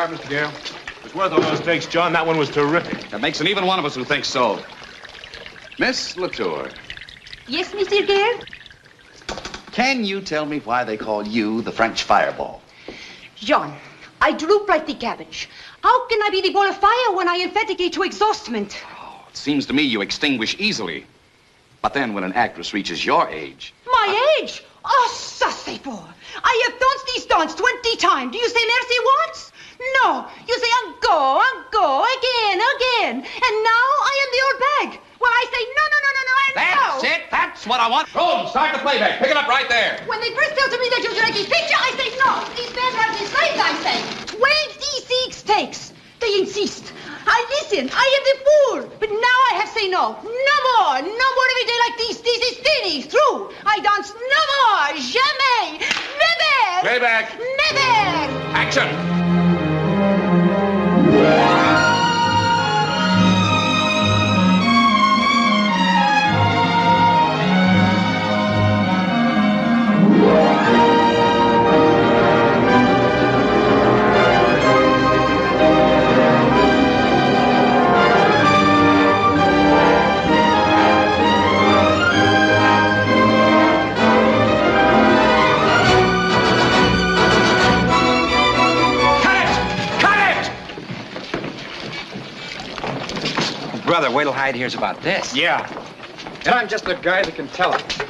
Mr. Gale. It's worth all those takes, John. That one was terrific. That makes an even one of us who thinks so. Miss Latour. Yes, Mr. Gale? Can you tell me why they call you the French fireball? John, I droop like the cabbage. How can I be the ball of fire when I emphaticate to exhaustment? Oh, it seems to me you extinguish easily. But then when an actress reaches your age... My age? Oh, ça c'est pour. I have danced these dances 20 times. Do you say merci once? No. You say encore, again. And now I am the old bag. Well, I say no, and That's no. it. That's what I want. Rome, start the playback. Pick it up right there. When they first tell to me that you like this picture, I say no. These men have these slaves, I say. 26 takes. They insist. I listen. I am the fool. But now I have say no. No more every day like this. This is finished. Through. I dance no more. Jamais. Never. Playback. Never. Action. Brother, wait till Hyde hears about this. Yeah. And I'm just the guy that can tell it.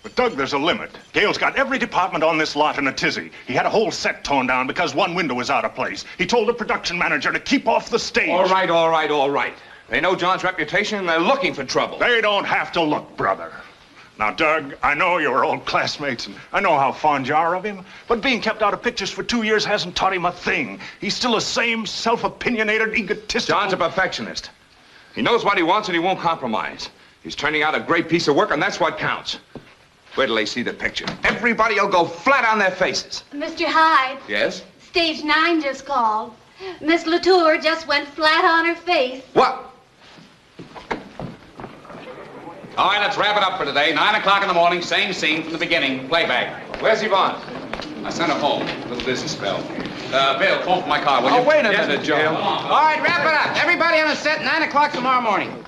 But, Doug, there's a limit. Gale's got every department on this lot in a tizzy. He had a whole set torn down because one window was out of place. He told the production manager to keep off the stage. All right. They know John's reputation and they're looking for trouble. They don't have to look, brother. Now, Doug, I know you're old classmates, and I know how fond you are of him, but being kept out of pictures for 2 years hasn't taught him a thing. He's still the same self-opinionated, egotistical... John's a perfectionist. He knows what he wants and he won't compromise. He's turning out a great piece of work, and that's what counts. Wait till they see the picture. Everybody will go flat on their faces. Mr. Hyde. Yes? Stage 9 just called. Miss Latour just went flat on her face. What? All right, let's wrap it up for today. 9 o'clock in the morning, same scene from the beginning. Playback. Where's Yvonne? I sent her home. A little dizzy spell. Bill, phone for my car, will you? Oh, wait a minute, Joe. All right, wrap it up. Everybody on the set, 9 o'clock tomorrow morning.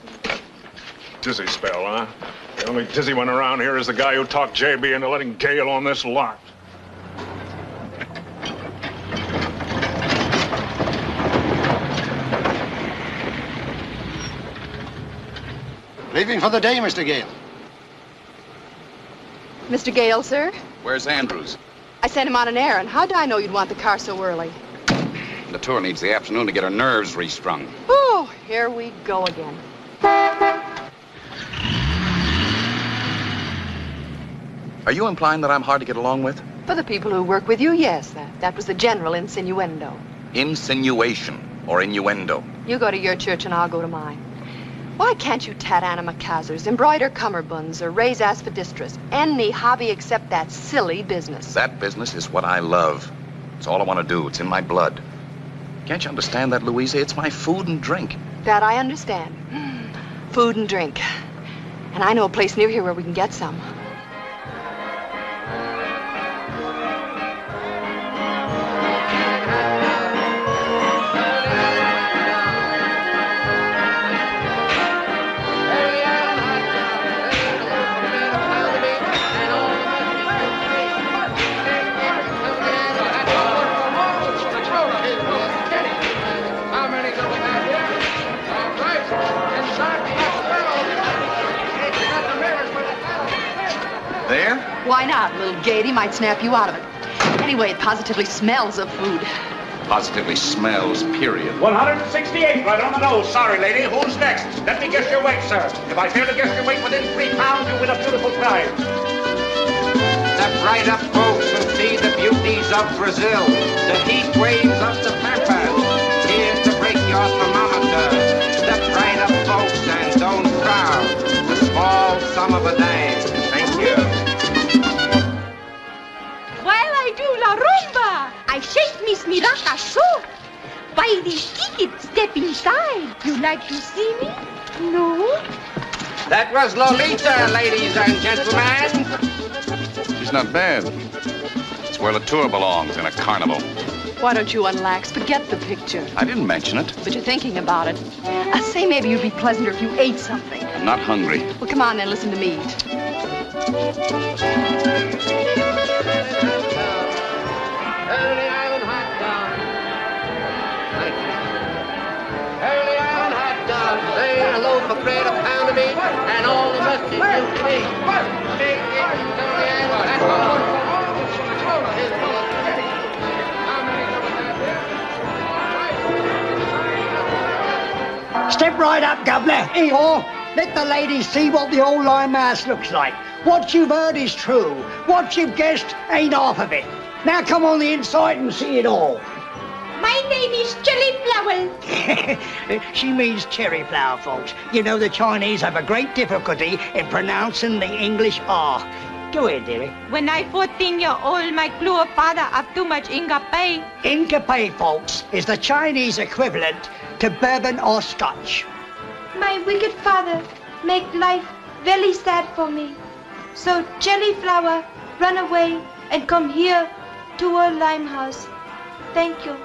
Dizzy spell, huh? The only dizzy one around here is the guy who talked JB into letting Gale on this lot. Leaving for the day, Mr. Gale. Mr. Gale, sir? Where's Andrews? I sent him on an errand. How did I know you'd want the car so early? The tour needs the afternoon to get her nerves restrung. Oh, here we go again. Are you implying that I'm hard to get along with? For the people who work with you, yes. That was the general insinuendo. Insinuation or innuendo? You go to your church and I'll go to mine. Why can't you tat antimacassars, embroider cummerbunds, or raise aspidistras? Any hobby except that silly business. That business is what I love. It's all I want to do. It's in my blood. Can't you understand that, Louisa? It's my food and drink. That I understand. Food and drink. And I know a place near here where we can get some. There? Why not? A little gaiety might snap you out of it. Anyway, it positively smells of food. Positively smells, period. 168, right on the nose. Sorry, lady. Who's next? Let me guess your weight, sir. If I fail to guess your weight within 3 pounds, you win a beautiful prize. Step right up, folks, and see the beauties of Brazil, the heat waves of the Pampas. Here's to break your thermometer. Step right up, folks, and don't crowd. The small sum of a dime. Thank you. While I do la rumba, I shake Miss Miraca so. Buy this ticket, step inside. You like to see me? No? That was Lolita, ladies and gentlemen. She's not bad. It's where Latour belongs, in a carnival. Why don't you unlax? Forget the picture. I didn't mention it. But you're thinking about it. I say maybe you'd be pleasanter if you ate something. I'm not hungry. Well, come on then, listen to me. Early Island hot dog. Thank you. Early Island hot dog. Say a loaf of bread, a pound of meat, and all the mustard you can eat. Big Early Island. That's all. Step right up, Governor. Eeyore, let the ladies see what the old limehouse looks like. What you've heard is true. What you've guessed ain't half of it. Now come on the inside and see it all. My name is Chili Flower. She means cherry flower, folks. You know the Chinese have a great difficulty in pronouncing the English R. Go ahead, dearie. When I 14-year-old, my poor father have too much Inca Pay. Inca Pay, folks, is the Chinese equivalent to bourbon or scotch. My wicked father make life very sad for me. So Jelly Flower run away and come here to a limehouse. Thank you.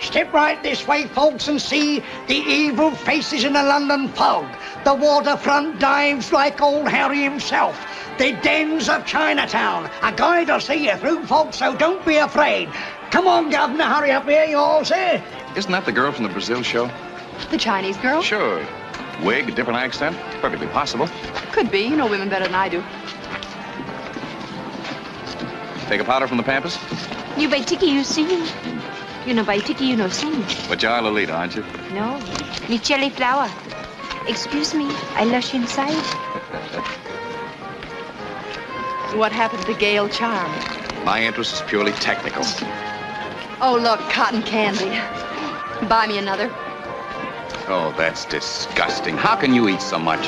Step right this way, folks, and see the evil faces in the London fog. The waterfront dives like old Harry himself. The dens of Chinatown. A guide will see you through, folks, so don't be afraid. Come on, Governor, hurry up here, you all say. Isn't that the girl from the Brazil show? The Chinese girl? Sure. Wig, different accent. Perfectly possible. Could be. You know women better than I do. Take a powder from the Pampas? You by Tiki, you sing. You know, by Tiki, you know, sing. But you're Lolita, aren't you? No, me Jelly Flower. Excuse me, I lush inside. What happened to Gale Charm? My interest is purely technical. Oh, look, cotton candy. Buy me another. Oh, that's disgusting. How can you eat so much?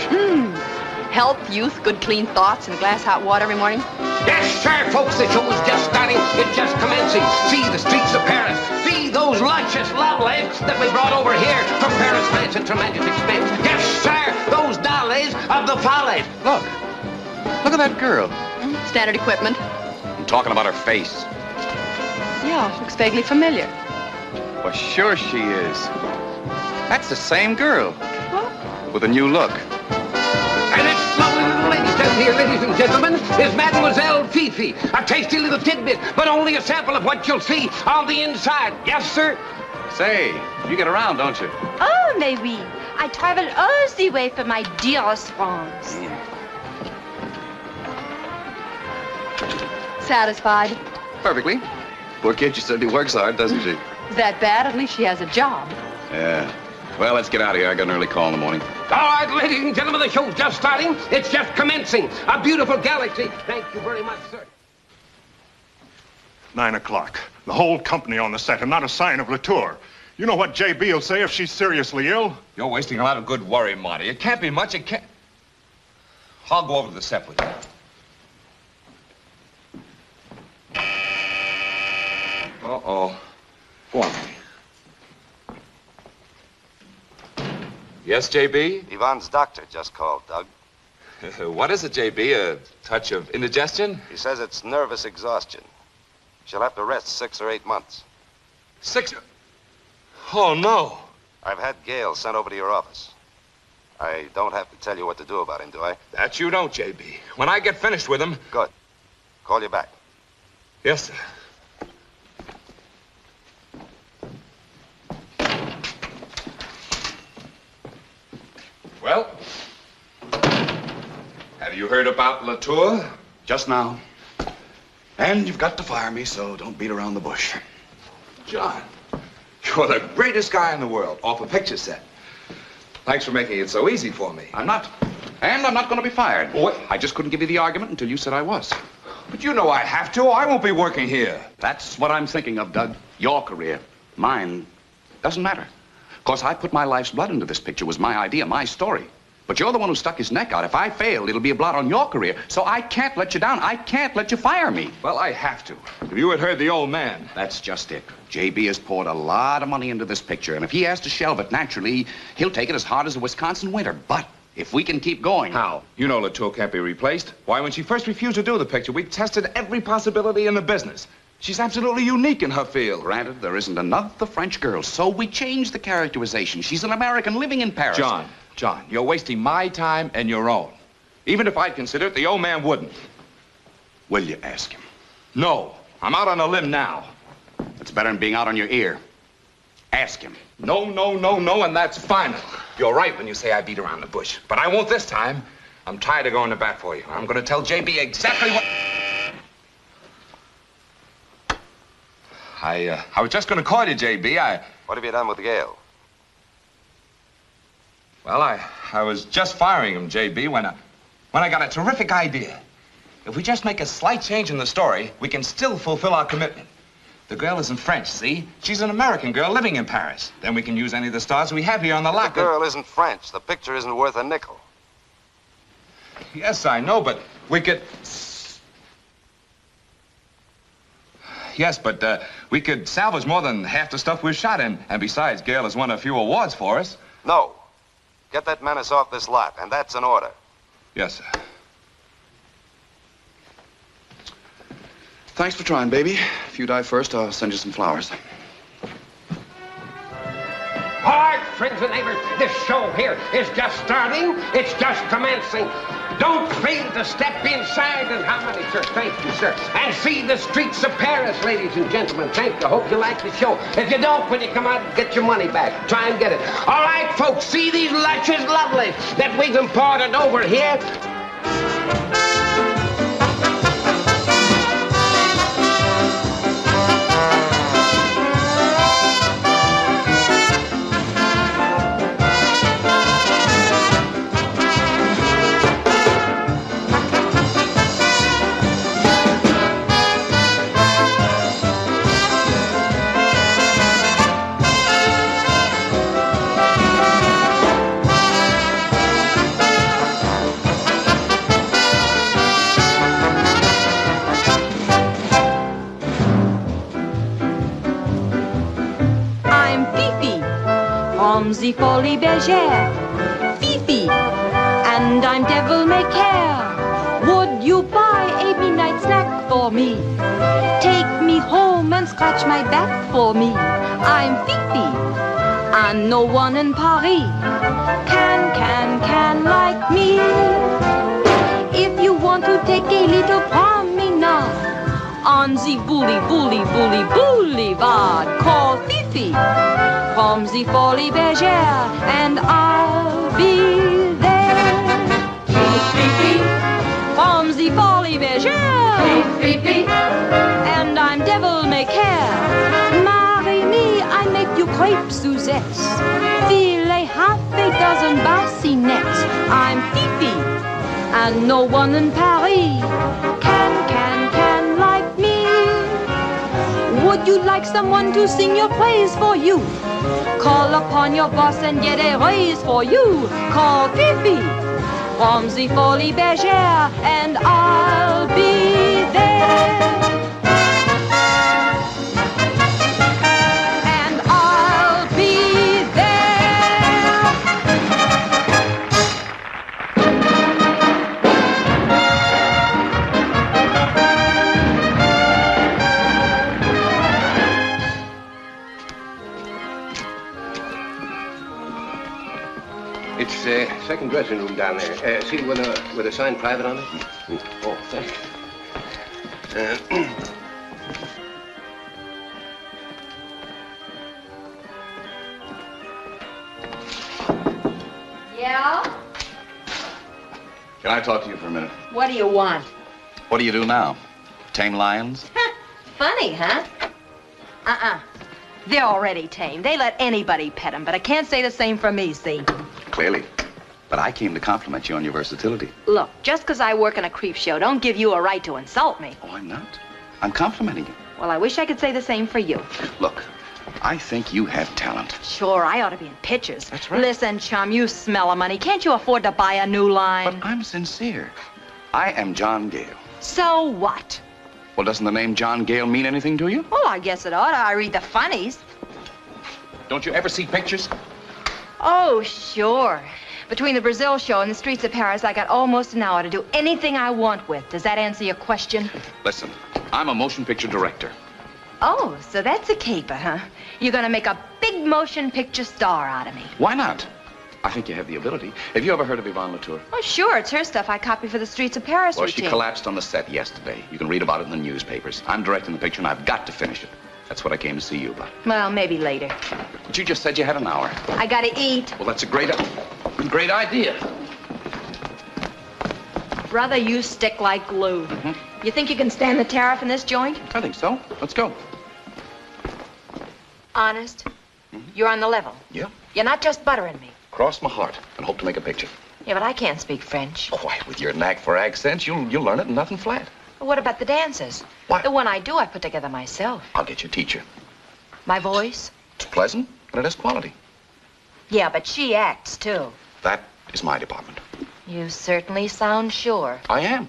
Health, youth, good clean thoughts, and a glass hot water every morning. Yes, sir, folks, the show is just starting. It's just commencing. See the streets of Paris. See those luscious lovelies that we brought over here from Paris, France, at tremendous expense. Yes, sir, those dollies of the follies. Look at that girl. Standard equipment. I'm talking about her face. Yeah, looks vaguely familiar. Well, sure she is. That's the same girl. What? With a new look. And it's lovely little lady down here, ladies and gentlemen, is Mademoiselle Fifi. A tasty little tidbit, but only a sample of what you'll see on the inside. Yes, sir? Say, you get around, don't you? Oh, mais oui. I travel all the way for my dearest France. Satisfied? Perfectly. Poor kid, she certainly works hard, doesn't she? Is that bad? At least she has a job. Yeah. Well, let's get out of here. I got an early call in the morning. All right, ladies and gentlemen, the show's just starting. It's just commencing. A beautiful galaxy. Thank you very much, sir. 9 o'clock. The whole company on the set, and not a sign of Latour. You know what JB will say if she's seriously ill? You're wasting a lot of good worry, Marty. It can't be much. It can't. I'll go over to the set with you. Uh-oh. Go on. Yes, JB? Yvonne's doctor just called, Doug. What is it, JB? A touch of indigestion? He says it's nervous exhaustion. She'll have to rest 6 or 8 months. 6? Oh, no. I've had Gale sent over to your office. I don't have to tell you what to do about him, do I? That you don't, JB. When I get finished with him... Good. Call you back. Yes, sir. Well, have you heard about Latour? Just now. And you've got to fire me, so don't beat around the bush. John, you're the greatest guy in the world off a picture set. Thanks for making it so easy for me. I'm not. And I'm not going to be fired. What? I just couldn't give you the argument until you said I was. But you know I have to. I won't be working here. That's what I'm thinking of, Doug. Your career. Mine doesn't matter. Of course, I put my life's blood into this picture. It was my idea, my story. But you're the one who stuck his neck out. If I fail, it'll be a blot on your career. So I can't let you down. I can't let you fire me. Well, I have to. If you had heard the old man. That's just it. JB has poured a lot of money into this picture, and if he has to shelve it, naturally, he'll take it as hard as a Wisconsin winter. But if we can keep going... How? You know Latour can't be replaced. Why, when she first refused to do the picture, we tested every possibility in the business. She's absolutely unique in her field. Granted, there isn't another French girl, so we changed the characterization. She's an American living in Paris. John, you're wasting my time and your own. Even if I'd consider it, the old man wouldn't. Will you ask him? No. I'm out on a limb now. It's better than being out on your ear. Ask him. No, and that's final. You're right when you say I beat around the bush. But I won't this time. I'm tired of going to bat for you. I'm going to tell JB exactly what... I was just going to call you, JB. What have you done with Gale? Well, I was just firing him, JB, when I got a terrific idea. If we just make a slight change in the story, we can still fulfill our commitment. The girl isn't French, see? She's an American girl living in Paris. Then we can use any of the stars we have here on the lot. The girl isn't French. The picture isn't worth a nickel. Yes, I know, but we could... Yes, but we could salvage more than half the stuff we've shot in. And besides, Gale has won a few awards for us. No. Get that menace off this lot, and that's an order. Yes, sir. Thanks for trying, baby. If you die first, I'll send you some flowers. All right, friends and neighbors, this show here is just starting. It's just commencing. Don't fail to step inside and how many, sir? Thank you, sir. And see the streets of Paris, ladies and gentlemen. Thank you. Hope you like the show. If you don't, when you come out, get your money back. Try and get it. All right, folks, see these luscious lovelies that we've imported over here? The Folie Bergère, Fifi, and I'm devil may care. Would you buy a midnight snack for me? Take me home and scratch my back for me. I'm Fifi, and no one in Paris can like me. If you want to take a little promenade on the boulevard, call Fifi from the Folie Bergère, and I'll be there. Fifi from the Folie Bergère, Fifi, and I'm devil may care. Marry me, I make you crepe Suzettes, filet half a dozen bassinets. I'm Fifi, and no one in Paris can like me. Would you like someone to sing your praise for you? Call upon your boss and get a raise for you. Call Fifi from the Folie Bergère, and I'll be there. And I'll be there. It's second dressing room down there. See with a sign private on it? Oh, thanks. Yeah? Can I talk to you for a minute? What do you want? What do you do now? Tame lions? Funny, huh? They're already tame. They let anybody pet them, but I can't say the same for me, see? Clearly. But I came to compliment you on your versatility. Look, just because I work in a creep show don't give you a right to insult me. Oh, I'm not. I'm complimenting you. Well, I wish I could say the same for you. Look, I think you have talent. Sure, I ought to be in pictures. That's right. Listen, chum, you smell of money. Can't you afford to buy a new line? But I'm sincere. I am John Gale. So what? Well, doesn't the name John Gale mean anything to you? Well, I guess it ought to. I read the funnies. Don't you ever see pictures? Oh, sure. Between the Brazil show and the streets of Paris, I got almost an hour to do anything I want with. Does that answer your question? Listen, I'm a motion picture director. Oh, so that's a caper, huh? You're gonna make a big motion picture star out of me. Why not? I think you have the ability. Have you ever heard of Yvonne Latour? Oh, sure. It's her stuff I copied for the streets of Paris Well, routine. she collapsed on the set yesterday. You can read about it in the newspapers. I'm directing the picture, and I've got to finish it. That's what I came to see you about. Well, maybe later. But you just said you had an hour. I gotta eat. Well, that's a great idea. Brother, you stick like glue. Mm-hmm. You think you can stand the tariff in this joint? I think so. Let's go. Honest? You're on the level. Yeah. You're not just buttering me. Cross my heart and hope to make a picture. Yeah, but I can't speak French. Why, with your knack for accents, you'll learn it and nothing flat. Well, what about the dances? What? The one I do, I put together myself. I'll get you a teacher. My voice? It's pleasant, but it has quality. Yeah, but she acts, too. That is my department. You certainly sound sure. I am.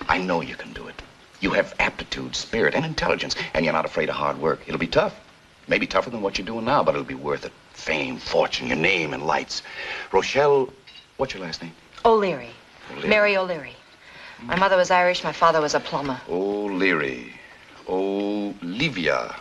I know you can do it. You have aptitude, spirit, and intelligence, and you're not afraid of hard work. It'll be tough. Maybe tougher than what you're doing now, but it'll be worth it. Fame, fortune, your name, and lights. Rochelle, what's your last name? O'Leary. O'Leary. Mary O'Leary. My mother was Irish, my father was a plumber. O'Leary. Olivia.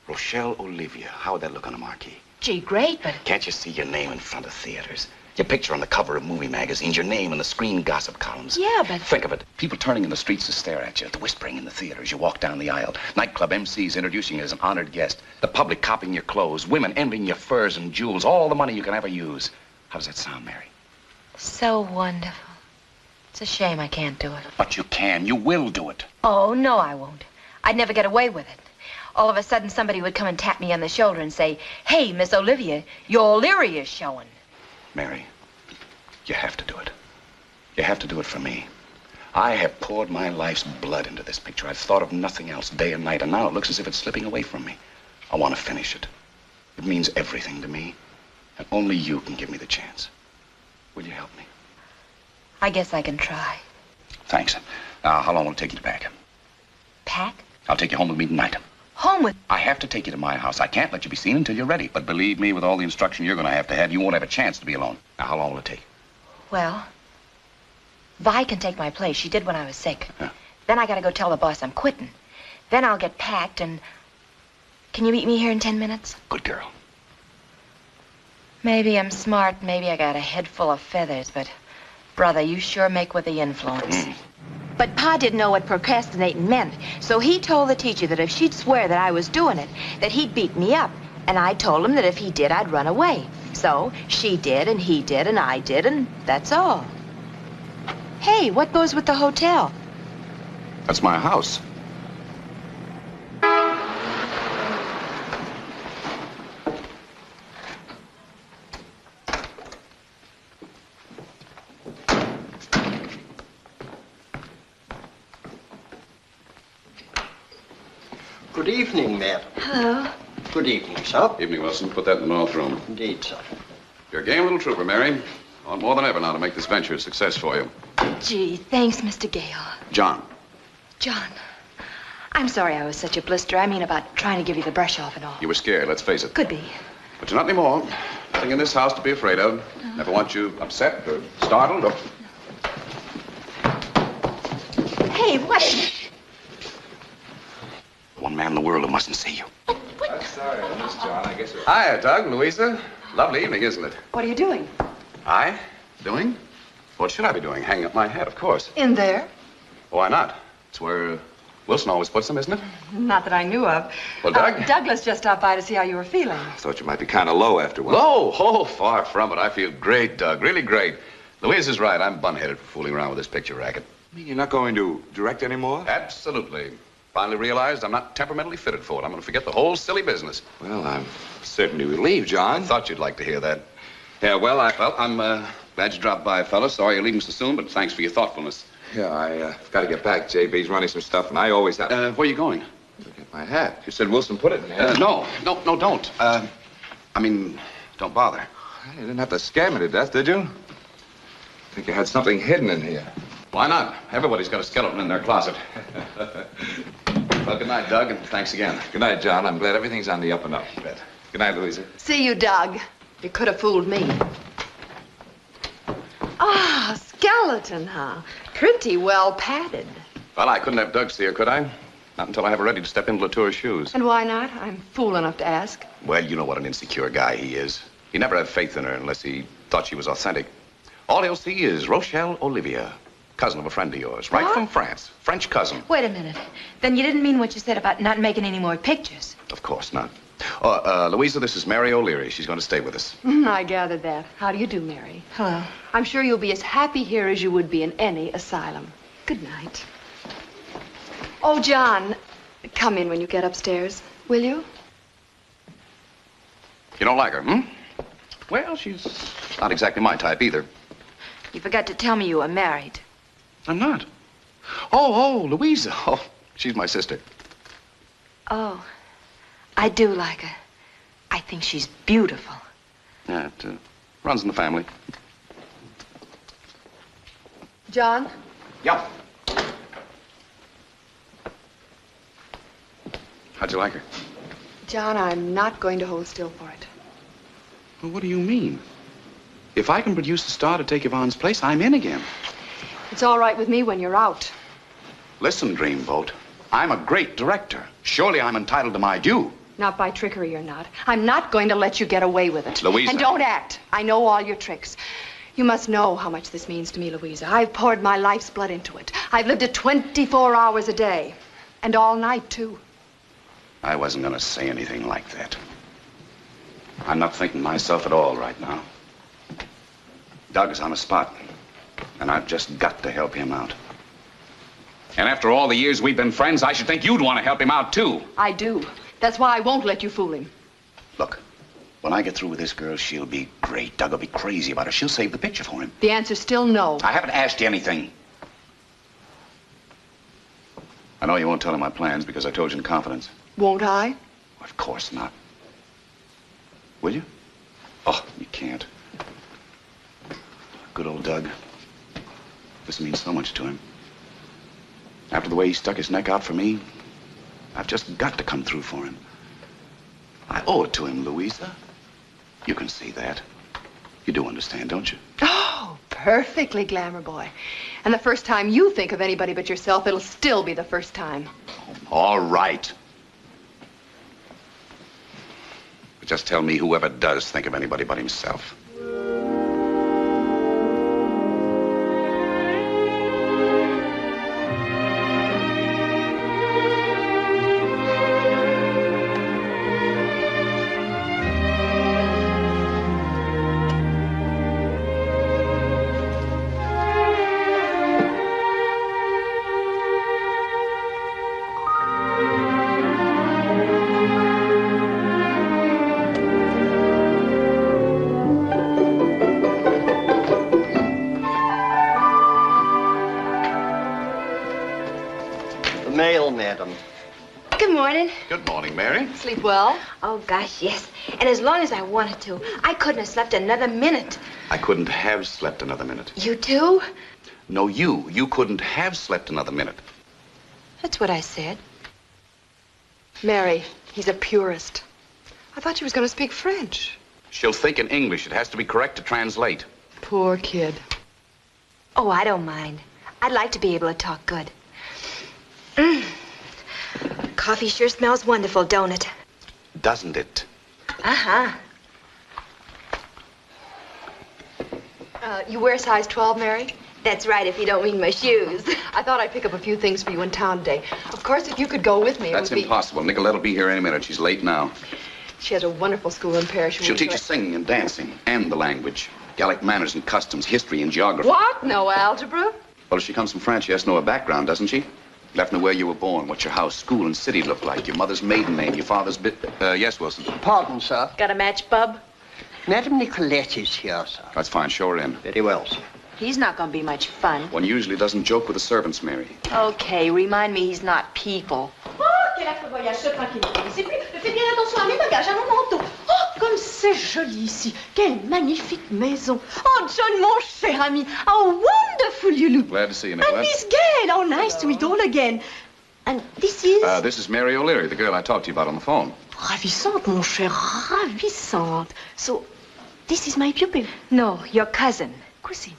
Rochelle Olivia. How would that look on a marquee? Gee, great, but... Can't you see your name in front of theaters? Your picture on the cover of movie magazines, your name in the screen gossip columns. Yeah, but... Think of it. People turning in the streets to stare at you, the whispering in the theaters. You walk down the aisle. Nightclub MCs introducing you as an honored guest. The public copying your clothes. Women envying your furs and jewels. All the money you can ever use. How does that sound, Mary? So wonderful. It's a shame I can't do it. But you can. You will do it. Oh, no, I won't. I'd never get away with it. All of a sudden, somebody would come and tap me on the shoulder and say, "Hey, Miss Olivia, your O'Leary is showing." Mary, you have to do it. You have to do it for me. I have poured my life's blood into this picture. I've thought of nothing else day and night, and now it looks as if it's slipping away from me. I want to finish it. It means everything to me, and only you can give me the chance. Will you help me? I guess I can try. Thanks. Now, how long will it take you to pack? Pack? I'll take you home with me tonight. Home with... I have to take you to my house. I can't let you be seen until you're ready. But believe me, with all the instruction you're going to have, you won't have a chance to be alone. Now, how long will it take? Well, Vi can take my place. She did when I was sick. Yeah. Then I gotta go tell the boss I'm quitting. Then I'll get packed and Can you meet me here in 10 minutes? Good girl. Maybe I'm smart, maybe I got a head full of feathers, but brother, you sure make with the influence. But Pa didn't know what procrastinating meant, so he told the teacher that if she'd swear that I was doing it, that he'd beat me up. And I told him that if he did, I'd run away. So she did, and he did, and I did, and that's all. Hey, what goes with the hotel? That's my house. Good evening, Matt. Hello. Good evening, sir. Evening, Wilson. Put that in the north room. Indeed, sir. You're a game little trooper, Mary. I want more than ever now to make this venture a success for you. Gee, thanks, Mr. Gale. John. John, I'm sorry I was such a blister. I mean about trying to give you the brush off and all. You were scared, let's face it. Could be. But you're not anymore. Nothing in this house to be afraid of. Never want you upset or startled or... Hey, what? One man in the world who mustn't see you. I'm sorry, Miss John. I guess... Hiya, Doug, Louisa. Lovely evening, isn't it? What are you doing? I? Doing? What should I be doing? Hanging up my hat, of course. In there? Why not? It's where Wilson always puts them, isn't it? Not that I knew of. Well, Doug? Douglas just stopped by to see how you were feeling. I thought you might be kind of low after one. Low? Oh, far from it. I feel great, Doug. Really great. Louisa's right. I'm bun-headed for fooling around with this picture racket. You mean you're not going to direct anymore? Absolutely. Finally realized I'm not temperamentally fitted for it. I'm going to forget the whole silly business. Well, I'm certainly relieved, John. I thought you'd like to hear that. Yeah, well, I'm glad you dropped by, fellas. Sorry you're leaving so soon, but thanks for your thoughtfulness. Yeah, I've got to get back. JB's running some stuff, and I always have... Where are you going? Look at my hat. You said Wilson put it in there. No, don't. I mean, don't bother. You didn't have to scare me to death, did you? I think you had something hidden in here. Why not? Everybody's got a skeleton in their closet. Well, good night, Doug, and thanks again. Good night, John. I'm glad everything's on the up and up. Good night, Louisa. See you, Doug. You could have fooled me. Ah, skeleton, huh? Pretty well padded. Well, I couldn't have Doug see her, could I? Not until I have her ready to step into Latour's shoes. And why not? I'm fool enough to ask. Well, you know what an insecure guy he is. He never had faith in her unless he thought she was authentic. All he'll see is Rochelle Olivia, cousin of a friend of yours, right What? from France. French cousin. Wait a minute. Then you didn't mean what you said about not making any more pictures. Of course not. Louisa, this is Mary O'Leary. She's going to stay with us. I gathered that. How do you do, Mary? Hello. I'm sure you'll be as happy here as you would be in any asylum. Good night. Oh, John, come in when you get upstairs, will you? You don't like her, hmm? Well, she's not exactly my type either. You forgot to tell me you were married. I'm not. Oh, Louisa. Oh, she's my sister. Oh, I do like her. I think she's beautiful. Yeah, it runs in the family. John? Yeah. How'd you like her? John, I'm not going to hold still for it. Well, what do you mean? If I can produce a star to take Yvonne's place, I'm in again. It's all right with me when you're out. Listen, Dreamboat. I'm a great director. Surely I'm entitled to my due. Not by trickery or not. I'm not going to let you get away with it. Louisa. And don't act. I know all your tricks. You must know how much this means to me, Louisa. I've poured my life's blood into it. I've lived it 24 hours a day. And all night, too. I wasn't going to say anything like that. I'm not thinking myself at all right now. Doug is on the spot, and I've just got to help him out. And after all the years we've been friends, I should think you'd want to help him out, too. I do. That's why I won't let you fool him. Look, when I get through with this girl, she'll be great. Doug will be crazy about her. She'll save the picture for him. The answer's still no. I haven't asked you anything. I know you won't tell him my plans because I told you in confidence. Won't I? Of course not. Will you? Oh, you can't. Good old Doug. This means so much to him. After the way he stuck his neck out for me, I've just got to come through for him. I owe it to him, Louisa. You can see that. You do understand, don't you? Oh, perfectly, glamour boy. And the first time you think of anybody but yourself, it'll still be the first time. All right. But just tell me whoever does think of anybody but himself. Mail, madam. Good morning. Good morning, Mary. Sleep well? Oh, gosh, yes. And as long as I wanted to, I couldn't have slept another minute. I couldn't have slept another minute. You too? No, you. You couldn't have slept another minute. That's what I said. Mary, he's a purist. I thought she was going to speak French. She'll think in English. It has to be correct to translate. Poor kid. Oh, I don't mind. I'd like to be able to talk good. Coffee sure smells wonderful, don't it? Doesn't it? Uh-huh. You wear size 12, Mary? That's right, if you don't mean my shoes. I thought I'd pick up a few things for you in town today. Of course, if you could go with me, it That's would be... impossible. Nicolette'll be here any minute. She's late now. She has a wonderful school in Paris. She'll teach us singing and dancing and the language. Gallic manners and customs, history and geography. What? No algebra? Well, if she comes from France, she has to know her background, doesn't she? You have to know where you were born, what your house, school, and city look like, your mother's maiden name, your father's yes, Wilson. Pardon, sir. Got a match, bub? Madam Nicolette is here, sir. That's fine. Show her in. Very well, sir. He's not gonna be much fun. One usually doesn't joke with the servants, Mary. Okay, remind me he's not people. Oh, quel affreux voyage, ce train qui ne finissait plus. Fais bien attention à mes bagages, à mon manteau. Oh, comme c'est joli ici. Quelle magnifique maison. Oh, John, mon cher ami. How wonderful you look. Glad to see you, And Nicolette. Miss Gale. Oh, nice to meet all again. And this is... This is Mary O'Leary, the girl I talked to you about on the phone. Ravissante, mon cher, ravissante. So, this is my pupil. No, your cousin. Cousine.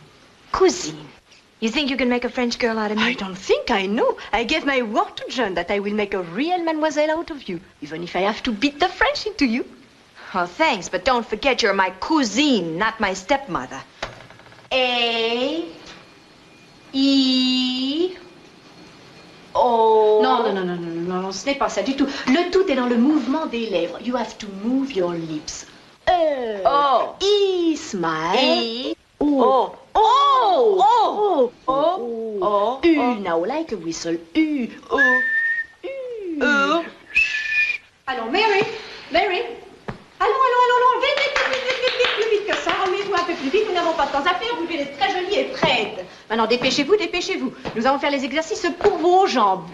Cousine. You think you can make a French girl out of me? I don't think I know. I gave my word to John that I will make a real mademoiselle out of you, even if I have to beat the French into you. Oh, thanks, but don't forget you're my cousine, not my stepmother. A. I. O. Non, ce n'est pas ça du tout. Le tout est dans le mouvement des lèvres. You have to move your lips. E. O. I. Smile. I. O. O. O. U. Now like a whistle. U. O. U. Alors, Mary. Allons. Vite, plus vite que ça. Remets-vous un peu plus vite. Nous n'avons pas de temps à faire. Vous êtes très jolie et prête. Maintenant, dépêchez-vous. Nous allons faire les exercices pour vos jambes.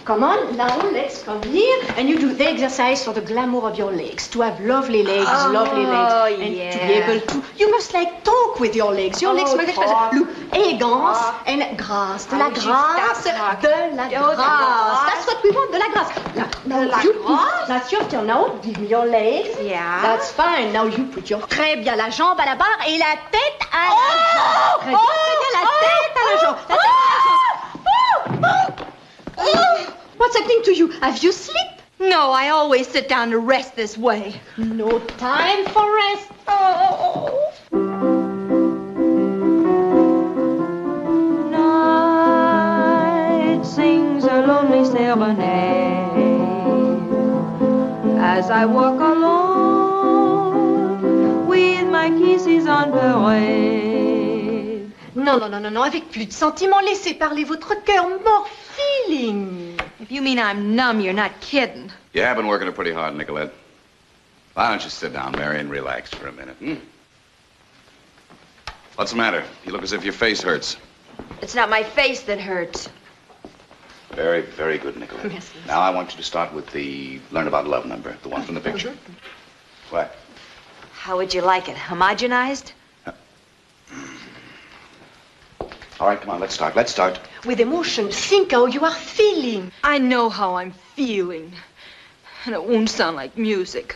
Come on, now let's come here. And you do the exercise for the glamour of your legs. To have lovely legs, And yeah. to be able to... You must like talk with your legs. Your legs must look élégance and grâce. De la grâce. That's what we want, de la grâce. That's your turn. Now, give me your legs. Yeah. That's fine. Now you put your... Très bien, la jambe à la barre et la tête à la jambe. Très bien, la tête à la jambe. La tête à la jambe. What's happening to you? Have you slept? No, I always sit down to rest this way. No time for rest. Oh. Night sings a lonely serenade as I walk alone with my kisses on parade. Non, avec plus de sentiments, laissez parler votre cœur, more feeling. If you mean I'm numb, you're not kidding. You have been working it pretty hard, Nicolette. Why don't you sit down, Mary, and relax for a minute, What's the matter? You look as if your face hurts. It's not my face that hurts. Very, very good, Nicolette. Yes. Now I want you to start with the learn about love number, the one from the picture. What? How would you like it? Homogenized? All right, come on, let's start. With emotion, think how you are feeling. I know how I'm feeling. And it won't sound like music.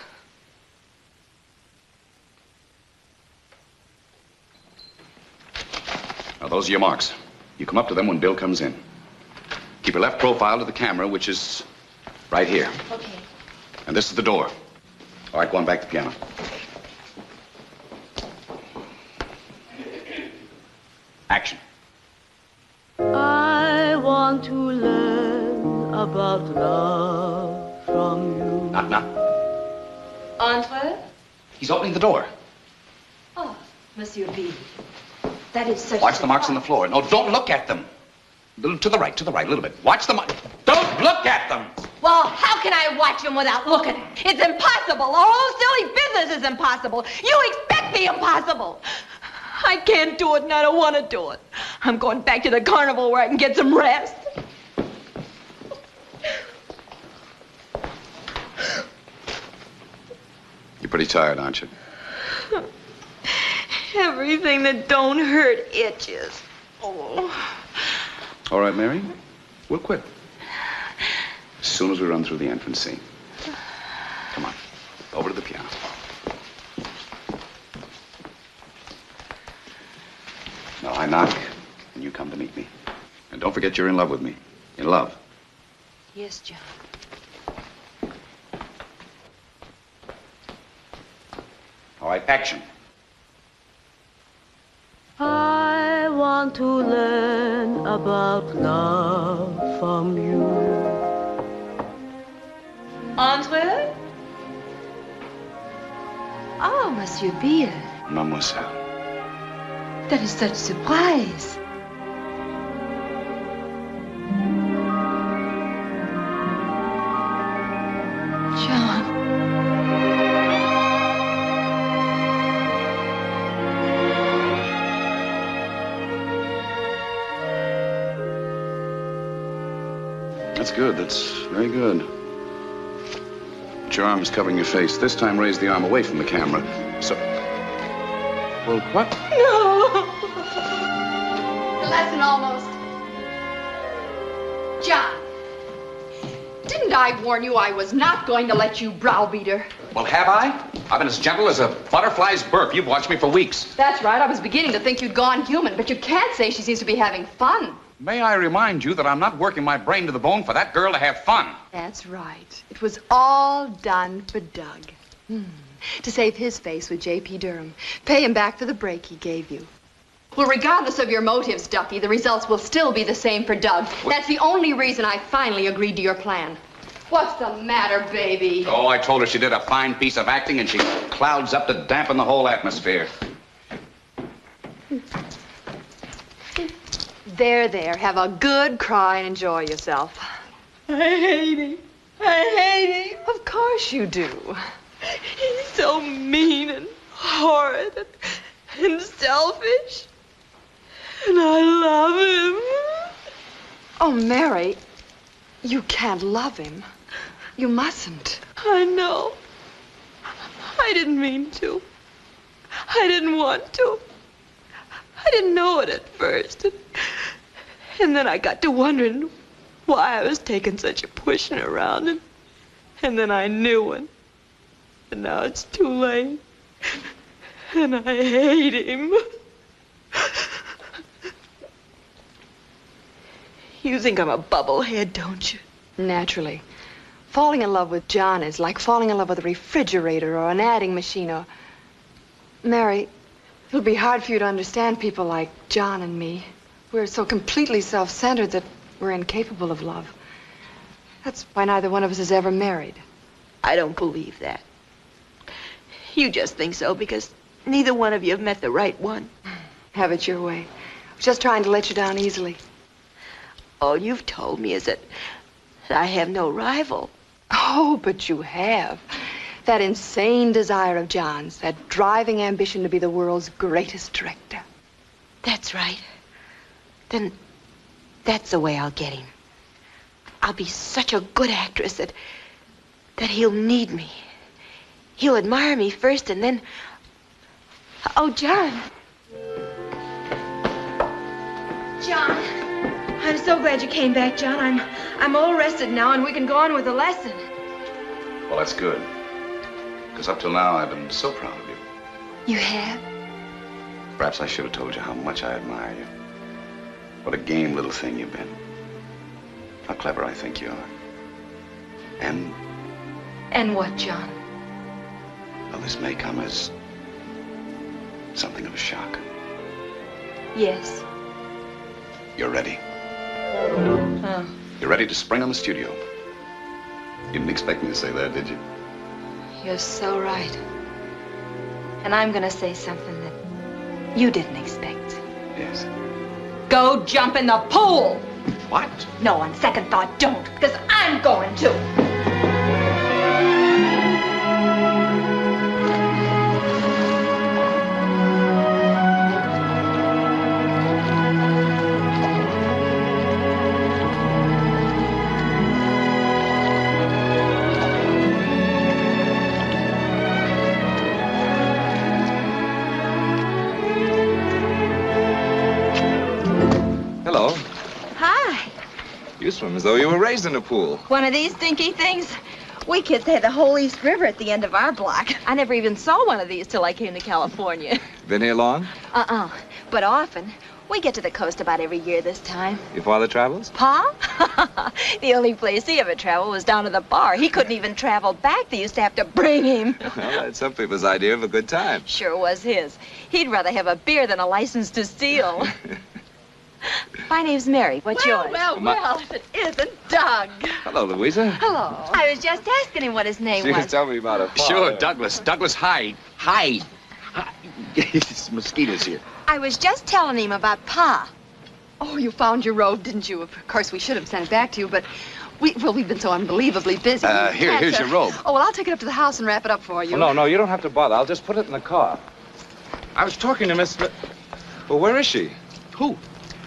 Now, those are your marks. You come up to them when Bill comes in. Keep your left profile to the camera, which is right here. Okay. And this is the door. All right, go on back to the piano. Action. I want to learn about love from you. Knock, knock. Andre? He's opening the door. Oh, Monsieur B. That is such Watch the marks on the floor. No, don't look at them. To the right, a little bit. Watch the marks. Don't look at them! Well, how can I watch him without looking? It's impossible. The whole silly business is impossible. You expect the impossible. I can't do it, and I don't want to do it. I'm going back to the carnival where I can get some rest. You're pretty tired, aren't you? Everything that don't hurt itches. Oh. All right, Mary. We'll quit. As soon as we run through the entrance scene. Come on. Over to the piano. Now I knock, and you come to meet me. And don't forget you're in love with me. In love. Yes, John. All right, action. I want to learn about love from you. Andre? Oh, Monsieur Beale. Mademoiselle. That is such a surprise. John. That's good. That's very good. Put your arms covering your face. This time raise the arm away from the camera. So... Well, what? No. The lesson almost. John, didn't I warn you I was not going to let you browbeat her? Well, have I? I've been as gentle as a butterfly's burp. You've watched me for weeks. That's right. I was beginning to think you'd gone human, but you can't say she seems to be having fun. May I remind you that I'm not working my brain to the bone for that girl to have fun. That's right. It was all done for Doug. To save his face with J.P. Durham. Pay him back for the break he gave you. Well, regardless of your motives, Ducky, the results will still be the same for Doug. That's the only reason I finally agreed to your plan. What's the matter, baby? Oh, I told her she did a fine piece of acting and she clouds up to dampen the whole atmosphere. There. Have a good cry and enjoy yourself. I hate him. I hate him. Of course you do. He's so mean and horrid and selfish. And I love him. Oh, Mary, you can't love him. You mustn't. I know. I didn't mean to. I didn't want to. I didn't know it at first. And then I got to wondering why I was taking such a pushing around. And then I knew and now it's too late. And I hate him. You think I'm a bubblehead, don't you? Naturally. Falling in love with John is like falling in love with a refrigerator or an adding machine or... Mary, it'll be hard for you to understand people like John and me. We're so completely self-centered that we're incapable of love. That's why neither one of us is ever married. I don't believe that. You just think so because neither one of you have met the right one. Have it your way. I was just trying to let you down easily. All you've told me is that I have no rival. Oh, but you have. That insane desire of John's, that driving ambition to be the world's greatest director. That's right. Then that's the way I'll get him. I'll be such a good actress that he'll need me. He'll admire me first and then... Oh, John. John, I'm so glad you came back, John. I'm all rested now and we can go on with the lesson. Well, that's good. Because up till now, I've been so proud of you. You have? Perhaps I should have told you how much I admire you. What a game little thing you've been. How clever I think you are. And And what, John? Well, this may come as something of a shock. Yes. You're ready. Oh. You're ready to spring on the studio. You didn't expect me to say that, did you? You're so right. And I'm gonna say something that you didn't expect. Yes. Go jump in the pool! What? No, on second thought, don't, because I'm going to. Hello. Hi. You swim as though you were raised in a pool. One of these stinky things? We kids had the whole East River at the end of our block. I never even saw one of these till I came to California. Been here long? But often. We get to the coast about every year this time. Your father travels? Pa? The only place he ever traveled was down to the bar. He couldn't even travel back. They used to have to bring him. Well, that's some people's idea of a good time. Sure was his. He'd rather have a beer than a license to steal. My name's Mary. What's yours? Well, if it isn't Doug. Hello, Louisa. Hello. I was just asking him what his name She was. was telling me about her father. Sure, Douglas. Douglas Hyde. Hyde. It's mosquitoes here. I was just telling him about Pa. Oh, you found your robe, didn't you? Of course, we should have sent it back to you, but we've been so unbelievably busy. Here's your robe. Oh, well, I'll take it up to the house and wrap it up for you. Oh, no, you don't have to bother. I'll just put it in the car. I was talking to Miss... Well, where is she? Who?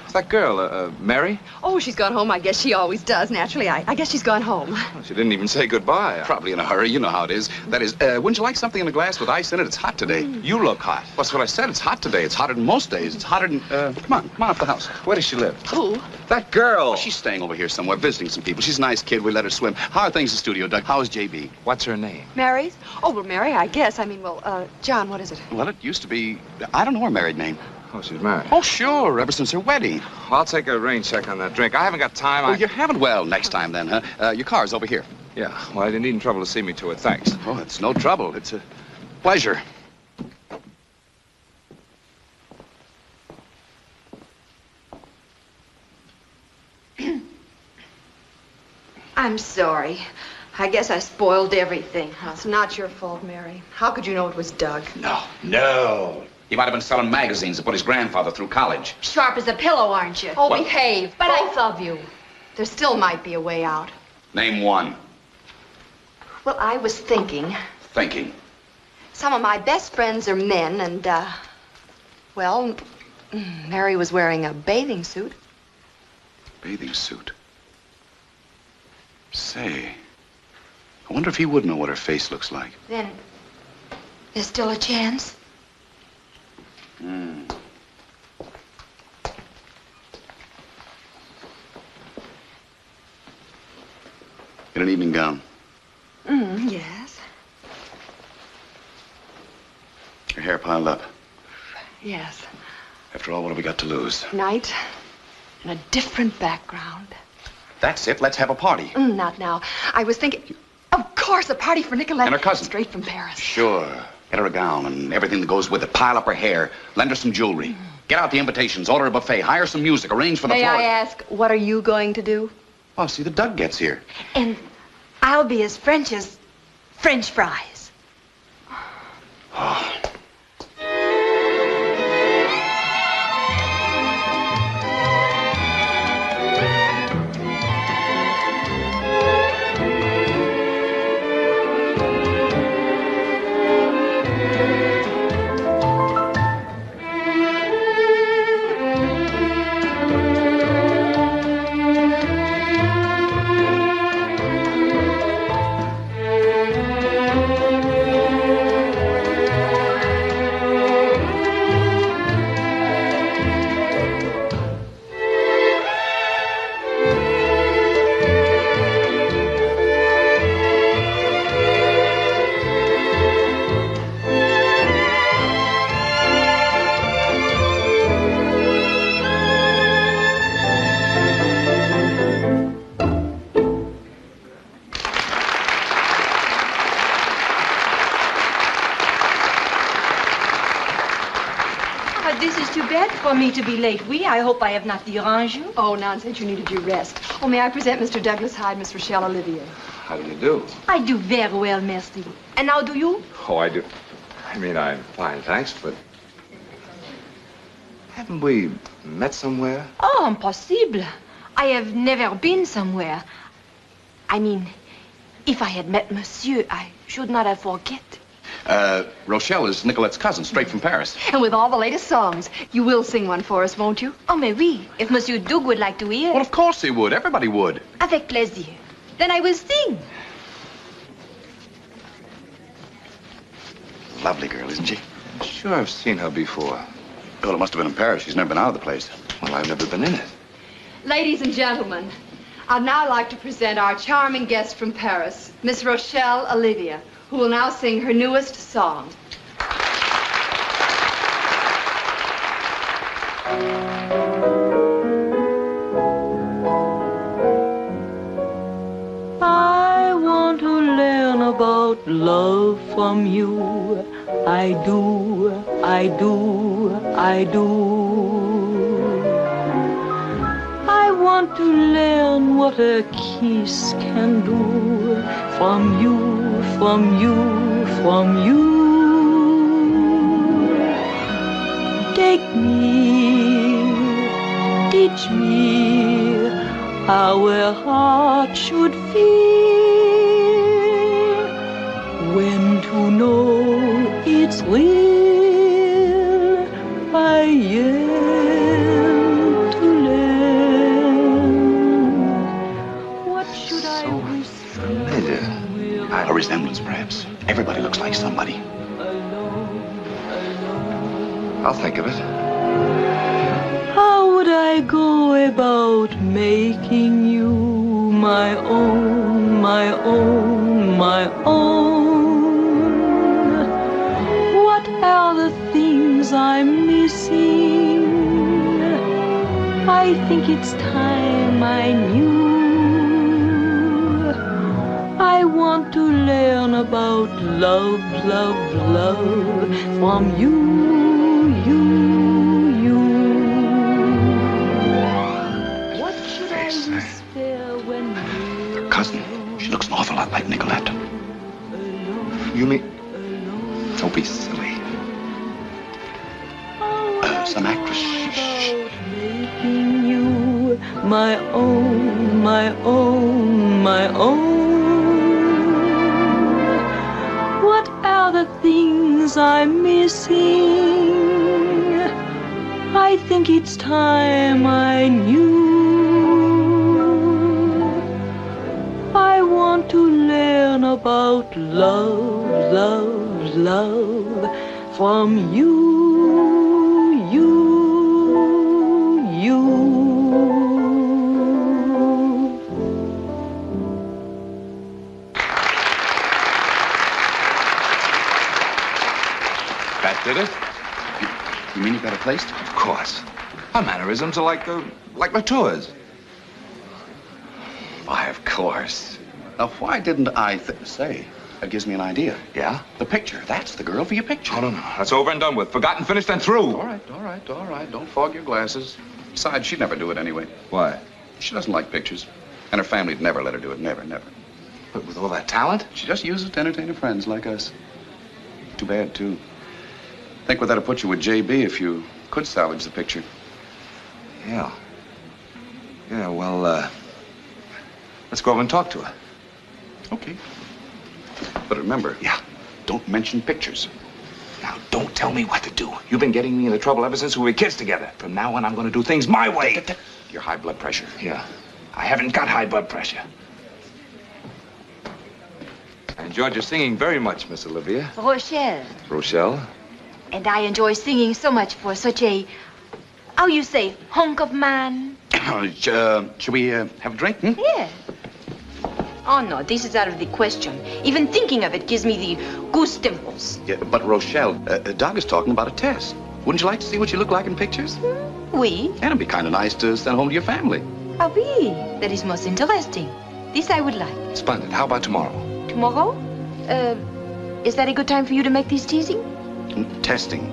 It's that girl, Mary. Oh, she's gone home. I guess she always does, naturally. I guess she's gone home. Well, she didn't even say goodbye. Probably in a hurry. You know how it is. That is, wouldn't you like something in a glass with ice in it? It's hot today. You look hot. That's what I said. It's hot today. It's hotter than most days. It's hotter than... come on up the house. Where does she live? Who? That girl. Oh, she's staying over here somewhere, visiting some people. She's a nice kid. We let her swim. How are things in the studio, Doug? How is JB? What's her name? Mary's? Oh, well, Mary, I guess. I mean, well, John, what is it? Well, it used to be... I don't know her married name. Oh, she's married. Oh, sure. Ever since her wedding. Well, I'll take a rain check on that drink. I haven't got time. Oh, you haven't? Well, next time then, huh? Your car's over here. Yeah, well, I didn't need trouble to see me to it. Thanks. Oh, it's no trouble. It's a pleasure. I'm sorry. I guess I spoiled everything. It's not your fault, Mary. How could you know it was Doug? No. He might have been selling magazines to put his grandfather through college. Sharp as a pillow, aren't you? Oh, What? behave. But Both of you. There still might be a way out. Name one. Well, I was thinking. Thinking. Some of my best friends are men, and, well, Mary was wearing a bathing suit. Bathing suit. Say, I wonder if he would know what her face looks like. Then there's still a chance. In an evening gown. Yes. Her hair piled up. Yes. After all, what have we got to lose? Night and a different background. That's it. Let's have a party. Not now. I was thinking, of course, a party for Nicolette. And her cousin. Straight from Paris. Sure. Get her a gown and everything that goes with it. Pile up her hair. Lend her some jewelry. Get out the invitations. Order a buffet. Hire some music. Arrange for the May floor. I ask, what are you going to do? Oh, see, the Doug gets here. And I'll be as French as French fries. Oh. this is too bad for me to be late. I hope I have not deranged you. Oh, nonsense. You needed your rest. Oh, may I present Mr. Douglas Hyde, Miss Rochelle Olivier? How do you do? I do very well, merci. And how do you? Oh, I do. I mean, I'm fine, thanks, but... Haven't we met somewhere? Oh, impossible. I have never been somewhere. I mean, if I had met Monsieur, I should not have forget. Rochelle is Nicolette's cousin, straight from Paris. And with all the latest songs. You will sing one for us, won't you? Oh, mais oui. If Monsieur Doug would like to hear. Well, of course he would. Everybody would. Avec plaisir. Then I will sing. Lovely girl, isn't she? Sure, I've seen her before. Well, it must have been in Paris. She's never been out of the place. Well, I've never been in it. Ladies and gentlemen, I'd now like to present our charming guest from Paris, Miss Rochelle Olivier, who will now sing her newest song. I want to learn about love from you. I do, I do, I do. I want to learn what a kiss can do from you, from you, from you. Take me, teach me how a heart should feel when to know it's real. I am to learn. What should I whisper? Familiar. A resemblance, perhaps. Everybody looks like somebody. I'll think of it. How would I go about making you my own, my own, my own? What are the things I'm missing? I think it's time I knew. I want to learn about love, love, love from you. What should I whisper when Her cousin. She looks an awful lot like Nicolette. You mean... Don't be silly. Some actress. making you my own, my own, my own? What are the things I'm missing? I think it's time I knew. I want to learn about love, love, love from you. That did it? You mean you got it placed? Of course. Our mannerisms are like Latour's. Why, of course. Now, why didn't I say? That gives me an idea. Yeah? The picture. That's the girl for your picture. Oh, no. That's over and done with. Forgotten, finished, and through. All right. Don't fog your glasses. Besides, she'd never do it anyway. Why? She doesn't like pictures. And her family'd never let her do it. Never, never. But with all that talent? She just uses it to entertain her friends like us. Too bad, too. Think what that'd put you with J.B. if you could salvage the picture. Yeah. Yeah, well, let's go over and talk to her. Okay. But remember, don't mention pictures. Now, don't tell me what to do. You've been getting me into trouble ever since we were kids together. From now on, I'm going to do things my way. Your high blood pressure. Yeah. I haven't got high blood pressure. I enjoyed your singing very much, Miss Olivia. Rochelle. Rochelle? And I enjoy singing so much for such a, how you say, hunk of man? Should we have a drink? Yeah. Oh, no, this is out of the question. Even thinking of it gives me the goose dimples. Yeah, but Rochelle, Doug is talking about a test. Wouldn't you like to see what you look like in pictures? Oui. And it'd be kind of nice to send home to your family. Ah, oui. That is most interesting. This I would like. Splendid. How about tomorrow? Tomorrow? Is that a good time for you to make these teasing? Testing.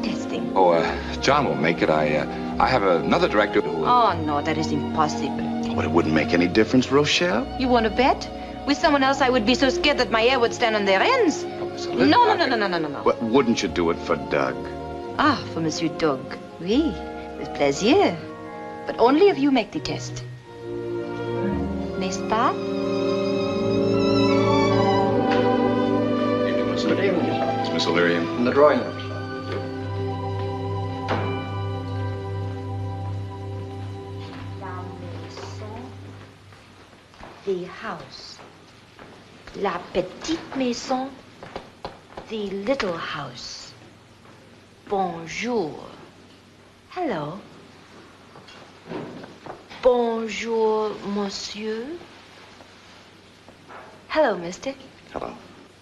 Testing. Oh, John will make it. I have another director who... Oh, no, that is impossible. But it wouldn't make any difference, Rochelle. You want to bet? With someone else, I would be so scared that my hair would stand on their ends. No. Well, wouldn't you do it for Doug? Ah, for Monsieur Doug. Oui, with plaisir. But only if you make the test. N'est-ce pas? Good evening, sir. It's Miss O'Leary. In the drawing room, sir. La maison, the house. La petite maison, the little house. Bonjour. Hello. Bonjour, monsieur. Hello, mister. Hello.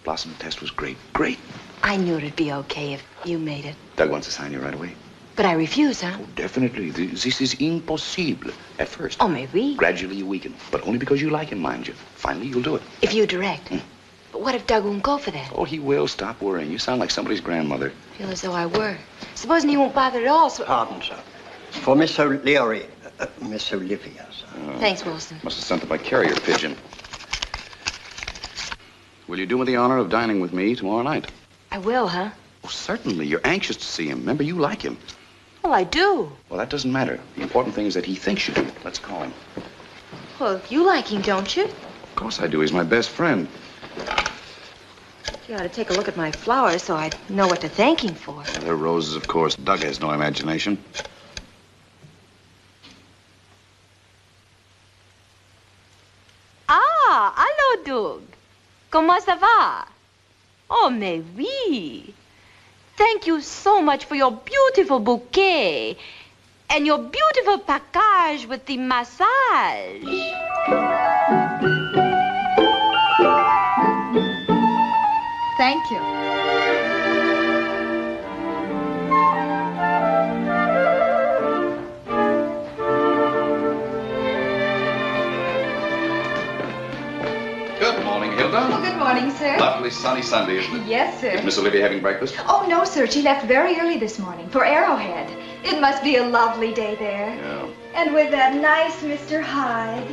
Blossom test was great. Great. I knew it'd be okay if you made it. Doug wants to sign you right away. But I refuse, huh? Oh, definitely. This is impossible at first. Oh, mais oui. Gradually you weaken. But only because you like him, mind you. Finally, you'll do it. If you direct. But what if Doug won't go for that? Oh, he will. Stop worrying. You sound like somebody's grandmother. I feel as though I were. Supposing he won't bother at all, so... Pardon, sir. For Miss O'Leary. Miss Olivia, sir. Thanks, Wilson. Must have sent it by carrier pigeon. Will you do me the honor of dining with me tomorrow night? I will, huh? Oh, certainly. You're anxious to see him. Remember, you like him. Well, I do. Well, that doesn't matter. The important thing is that he thinks you do. Let's call him. Well, you like him, don't you? Of course I do. He's my best friend. You ought to take a look at my flowers so I'd know what to thank him for. Well, they're roses, of course. Doug has no imagination. Ah, allô, Doug. Comment ça va? Oh, mais oui. Thank you so much for your beautiful bouquet and your beautiful package with the massage. Thank you. Good morning, Hilda. Oh, good morning, sir. Lovely sunny Sunday, isn't it? Yes, sir. Is Miss Olivia having breakfast? Oh, no, sir. She left very early this morning for Arrowhead. It must be a lovely day there. Yeah. And with that nice Mr. Hyde.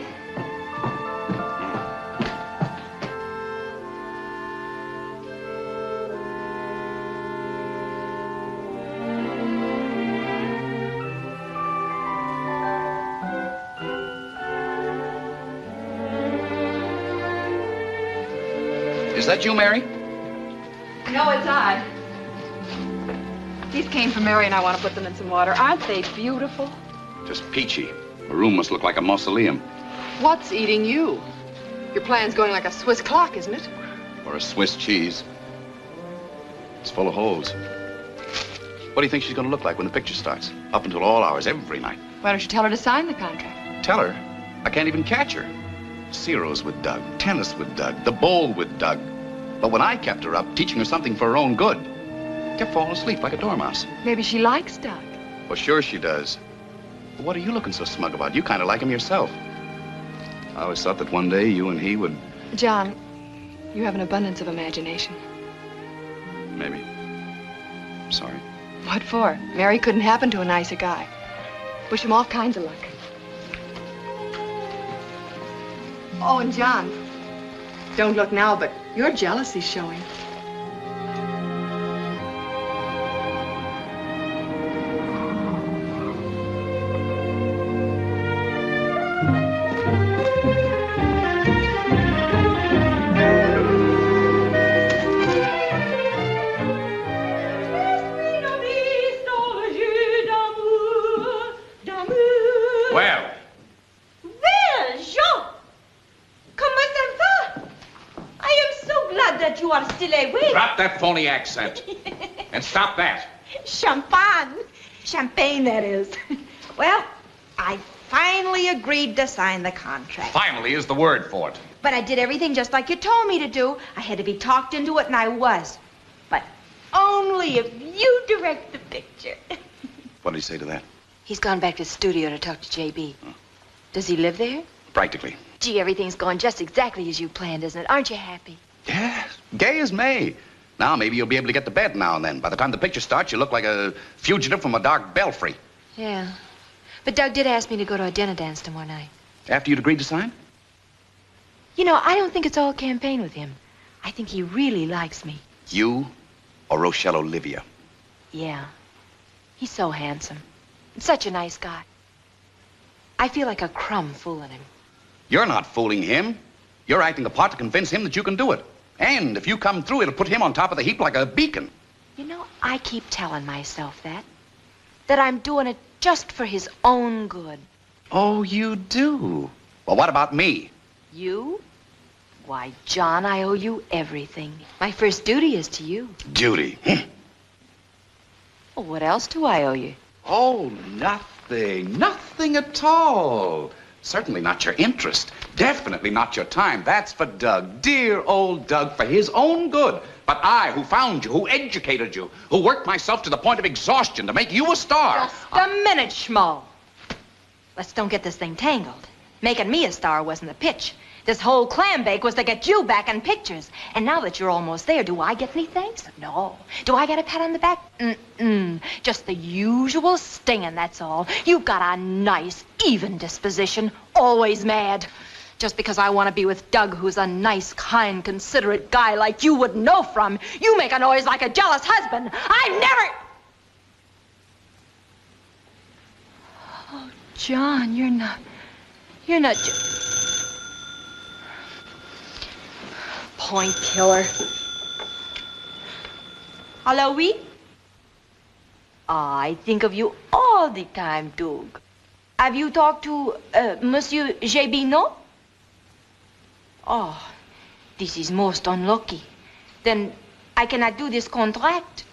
Is that you, Mary? No, it's I. These came from Mary, and I want to put them in some water. Aren't they beautiful? Just peachy. The room must look like a mausoleum. What's eating you? Your plan's going like a Swiss clock, isn't it? Or a Swiss cheese. It's full of holes. What do you think she's going to look like when the picture starts? Up until all hours, every night. Why don't you tell her to sign the contract? Tell her. I can't even catch her. Zeros with Doug, tennis with Doug, the bowl with Doug. But when I kept her up, teaching her something for her own good, kept falling asleep like a dormouse. Maybe she likes Doug. Well, sure she does. But what are you looking so smug about? You kind of like him yourself. I always thought that one day you and he would... John, you have an abundance of imagination. Maybe. Sorry. What for? Mary couldn't happen to a nicer guy. Wish him all kinds of luck. Oh, and John, don't look now, but your jealousy's showing. Well, Jean! Comment ça va? I am so glad that you are still awake. drop that phony accent. And stop that. Champagne. Champagne, that is. Well, I finally agreed to sign the contract. Finally is the word for it. But I did everything just like you told me to do. I had to be talked into it, and I was. But only if you direct the picture. What did he say to that? He's gone back to the studio to talk to J.B. Does he live there? Practically. Gee, everything's gone just exactly as you planned, isn't it? Aren't you happy? Yes. Gay as May. Now maybe you'll be able to get to bed now and then. By the time the picture starts, you look like a fugitive from a dark belfry. Yeah. But Doug did ask me to go to a dinner dance tomorrow night. After you'd agreed to sign? You know, I don't think it's all campaign with him. I think he really likes me. You or Rochelle Olivia? Yeah. He's so handsome. And such a nice guy. I feel like a crumb fooling him. You're not fooling him. You're acting a part to convince him that you can do it. And if you come through, it'll put him on top of the heap like a beacon. You know, I keep telling myself that I'm doing it just for his own good. Oh, you do? Well, what about me? You? Why, John, I owe you everything. My first duty is to you. Duty? Well, what else do I owe you? Oh, nothing. Nothing at all. Certainly not your interest. Definitely not your time. That's for Doug. Dear old Doug, for his own good. But I, who found you, who educated you, who worked myself to the point of exhaustion to make you a star. Just a minute, Schmo. Let's don't get this thing tangled. Making me a star wasn't the pitch. This whole clam bake was to get you back in pictures. And now that you're almost there, do I get any thanks? No. Do I get a pat on the back? Mm-mm. Just the usual stinging, that's all. You've got a nice, even disposition. Always mad. Just because I want to be with Doug, who's a nice, kind, considerate guy like you wouldn't know from, you make a noise like a jealous husband. I've never... Oh, John, you're not... Point killer. Hello, oui? I think of you all the time, Doug. Have you talked to Monsieur J.B., no? Oh, this is most unlucky. Then I cannot do this contract.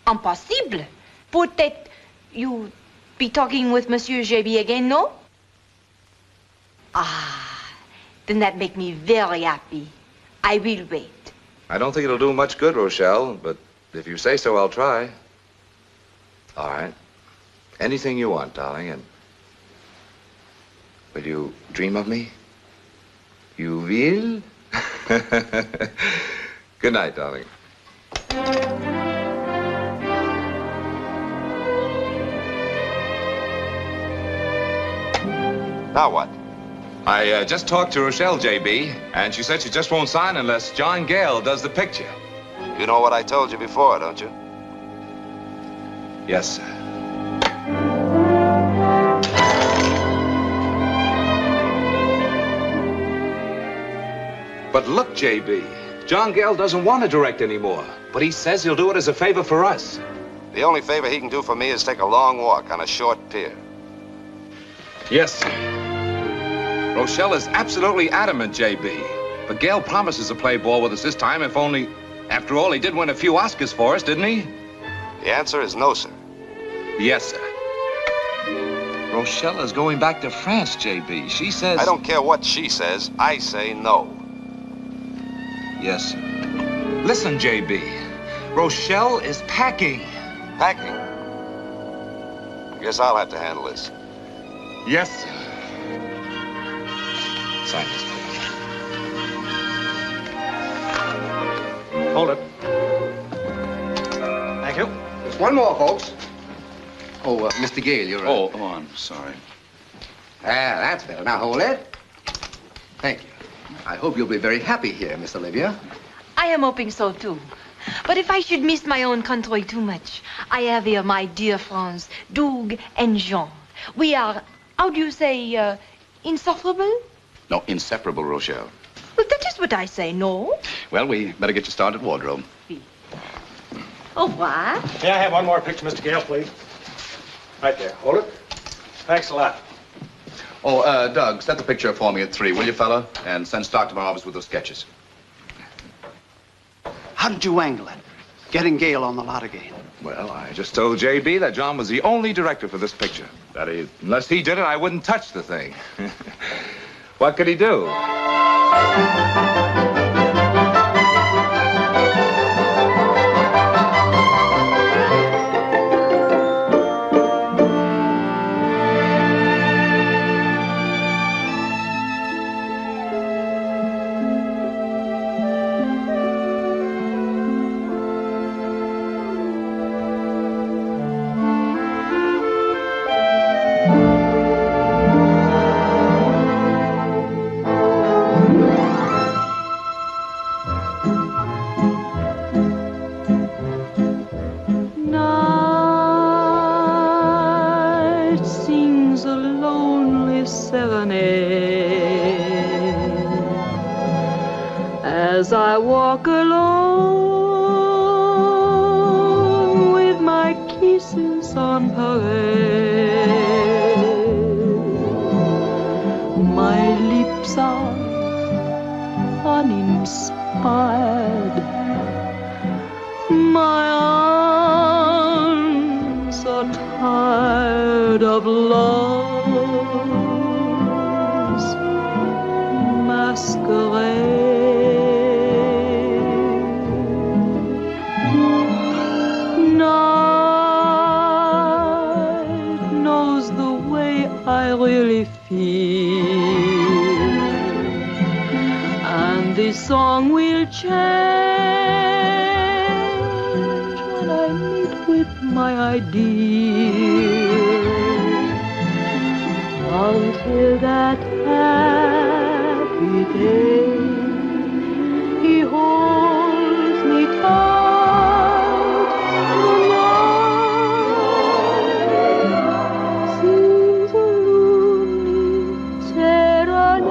Impossible. Peut-être you be talking with Monsieur J.B. again, no? Ah, then that make me very happy. I will wait. I don't think it'll do much good, Rochelle, but if you say so, I'll try. All right. Anything you want, darling, and will you dream of me? You will? Good night, darling. Now what? I just talked to Rochelle, J.B., and she said she just won't sign unless John Gale does the picture. You know what I told you before, don't you? Yes, sir. But look, J.B., John Gale doesn't want to direct anymore, but he says he'll do it as a favor for us. The only favor he can do for me is take a long walk on a short pier. Yes, sir. Rochelle is absolutely adamant, J.B. But Gale promises to play ball with us this time, if only... After all, he did win a few Oscars for us, didn't he? The answer is no, sir. Yes, sir. Rochelle is going back to France, J.B. She says... I don't care what she says. I say no. Yes, sir. Listen, J.B. Rochelle is packing. Packing? Guess I'll have to handle this. Yes, sir. Sign this, please. Hold it. Thank you. There's one more, folks. Oh, Mr. Gale, you're... Oh, I'm sorry. That's better. Now, hold it. Thank you. I hope you'll be very happy here, Miss Olivia. I am hoping so, too. But if I should miss my own country too much, I have here my dear friends, Doug and Jean. We are, how do you say, insufferable? No, inseparable, Rochelle. Well, that is what I say, no? Well, we better get you started, wardrobe. Au revoir. May I have one more picture, Mr. Gale, please? Right there. Hold it. Thanks a lot. Oh, Doug, set the picture for me at 3, will you, fella? And send Stark to my office with those sketches. How did you wangle it? Getting Gale on the lot again. Well, I just told J.B. that John was the only director for this picture. That unless he did it, I wouldn't touch the thing. What could he do? walk alone with my kisses on parade. My lips are uninspired. My arms are tired of love's masquerade. Night knows the way I really feel, and this song will change when I meet with my ideal. Until that happy day, he holds me tight. The night sings a lonely serenade.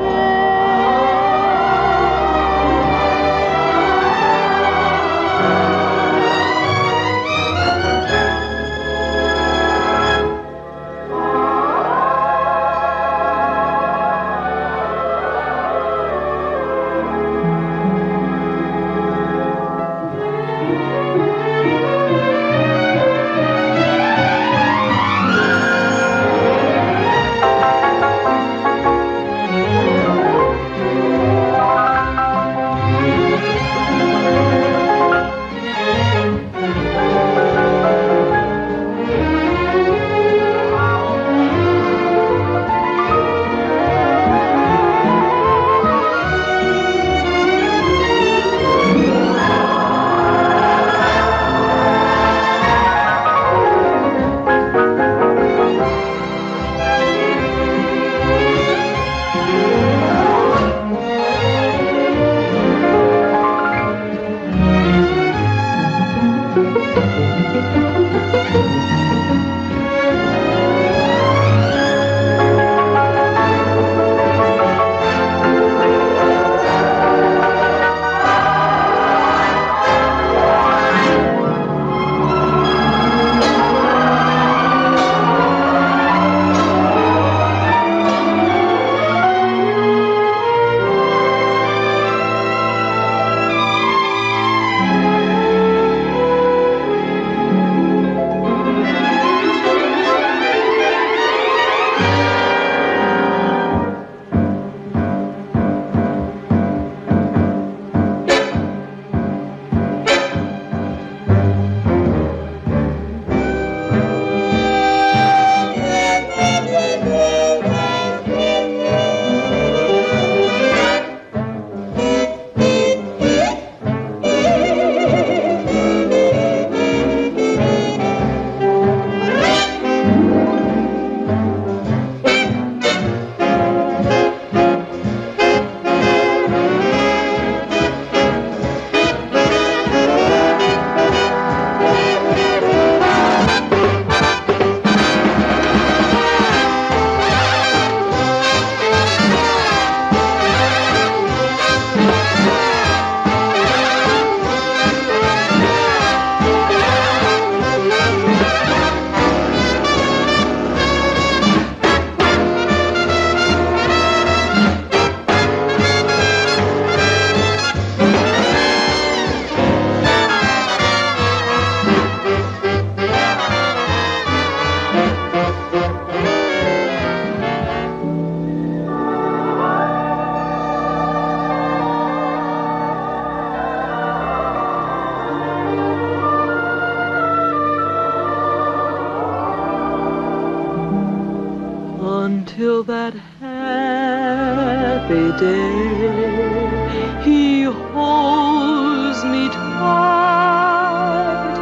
Until that happy day, he holds me tight.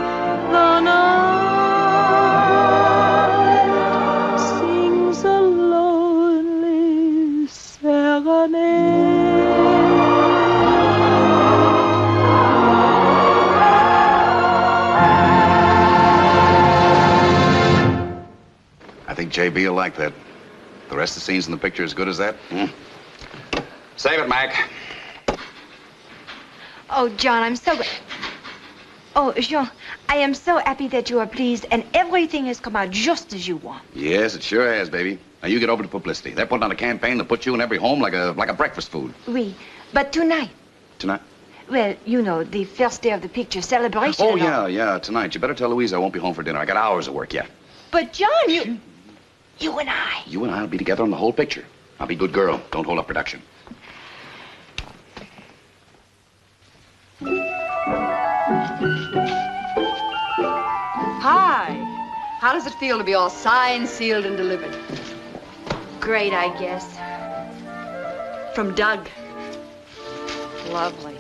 The night sings a lonely serenade. I think JB will like that. The rest of the scenes in the picture as good as that? Save it, Mac. Oh, John, I'm so... Oh, Jean, I am so happy that you are pleased and everything has come out just as you want. Yes, it sure has, baby. Now, you get over to publicity. They're putting on a campaign to put you in every home like a breakfast food. Oui, but tonight. Tonight? Well, you know, the first day of the picture celebration. Oh, and all. yeah, tonight. You better tell Louise I won't be home for dinner. I got hours of work yet. But, John, you and I. You and I will be together on the whole picture. I'll be a good girl. Don't hold up production. Hi. How does it feel to be all signed, sealed, and delivered? Great, I guess. From Doug. Lovely.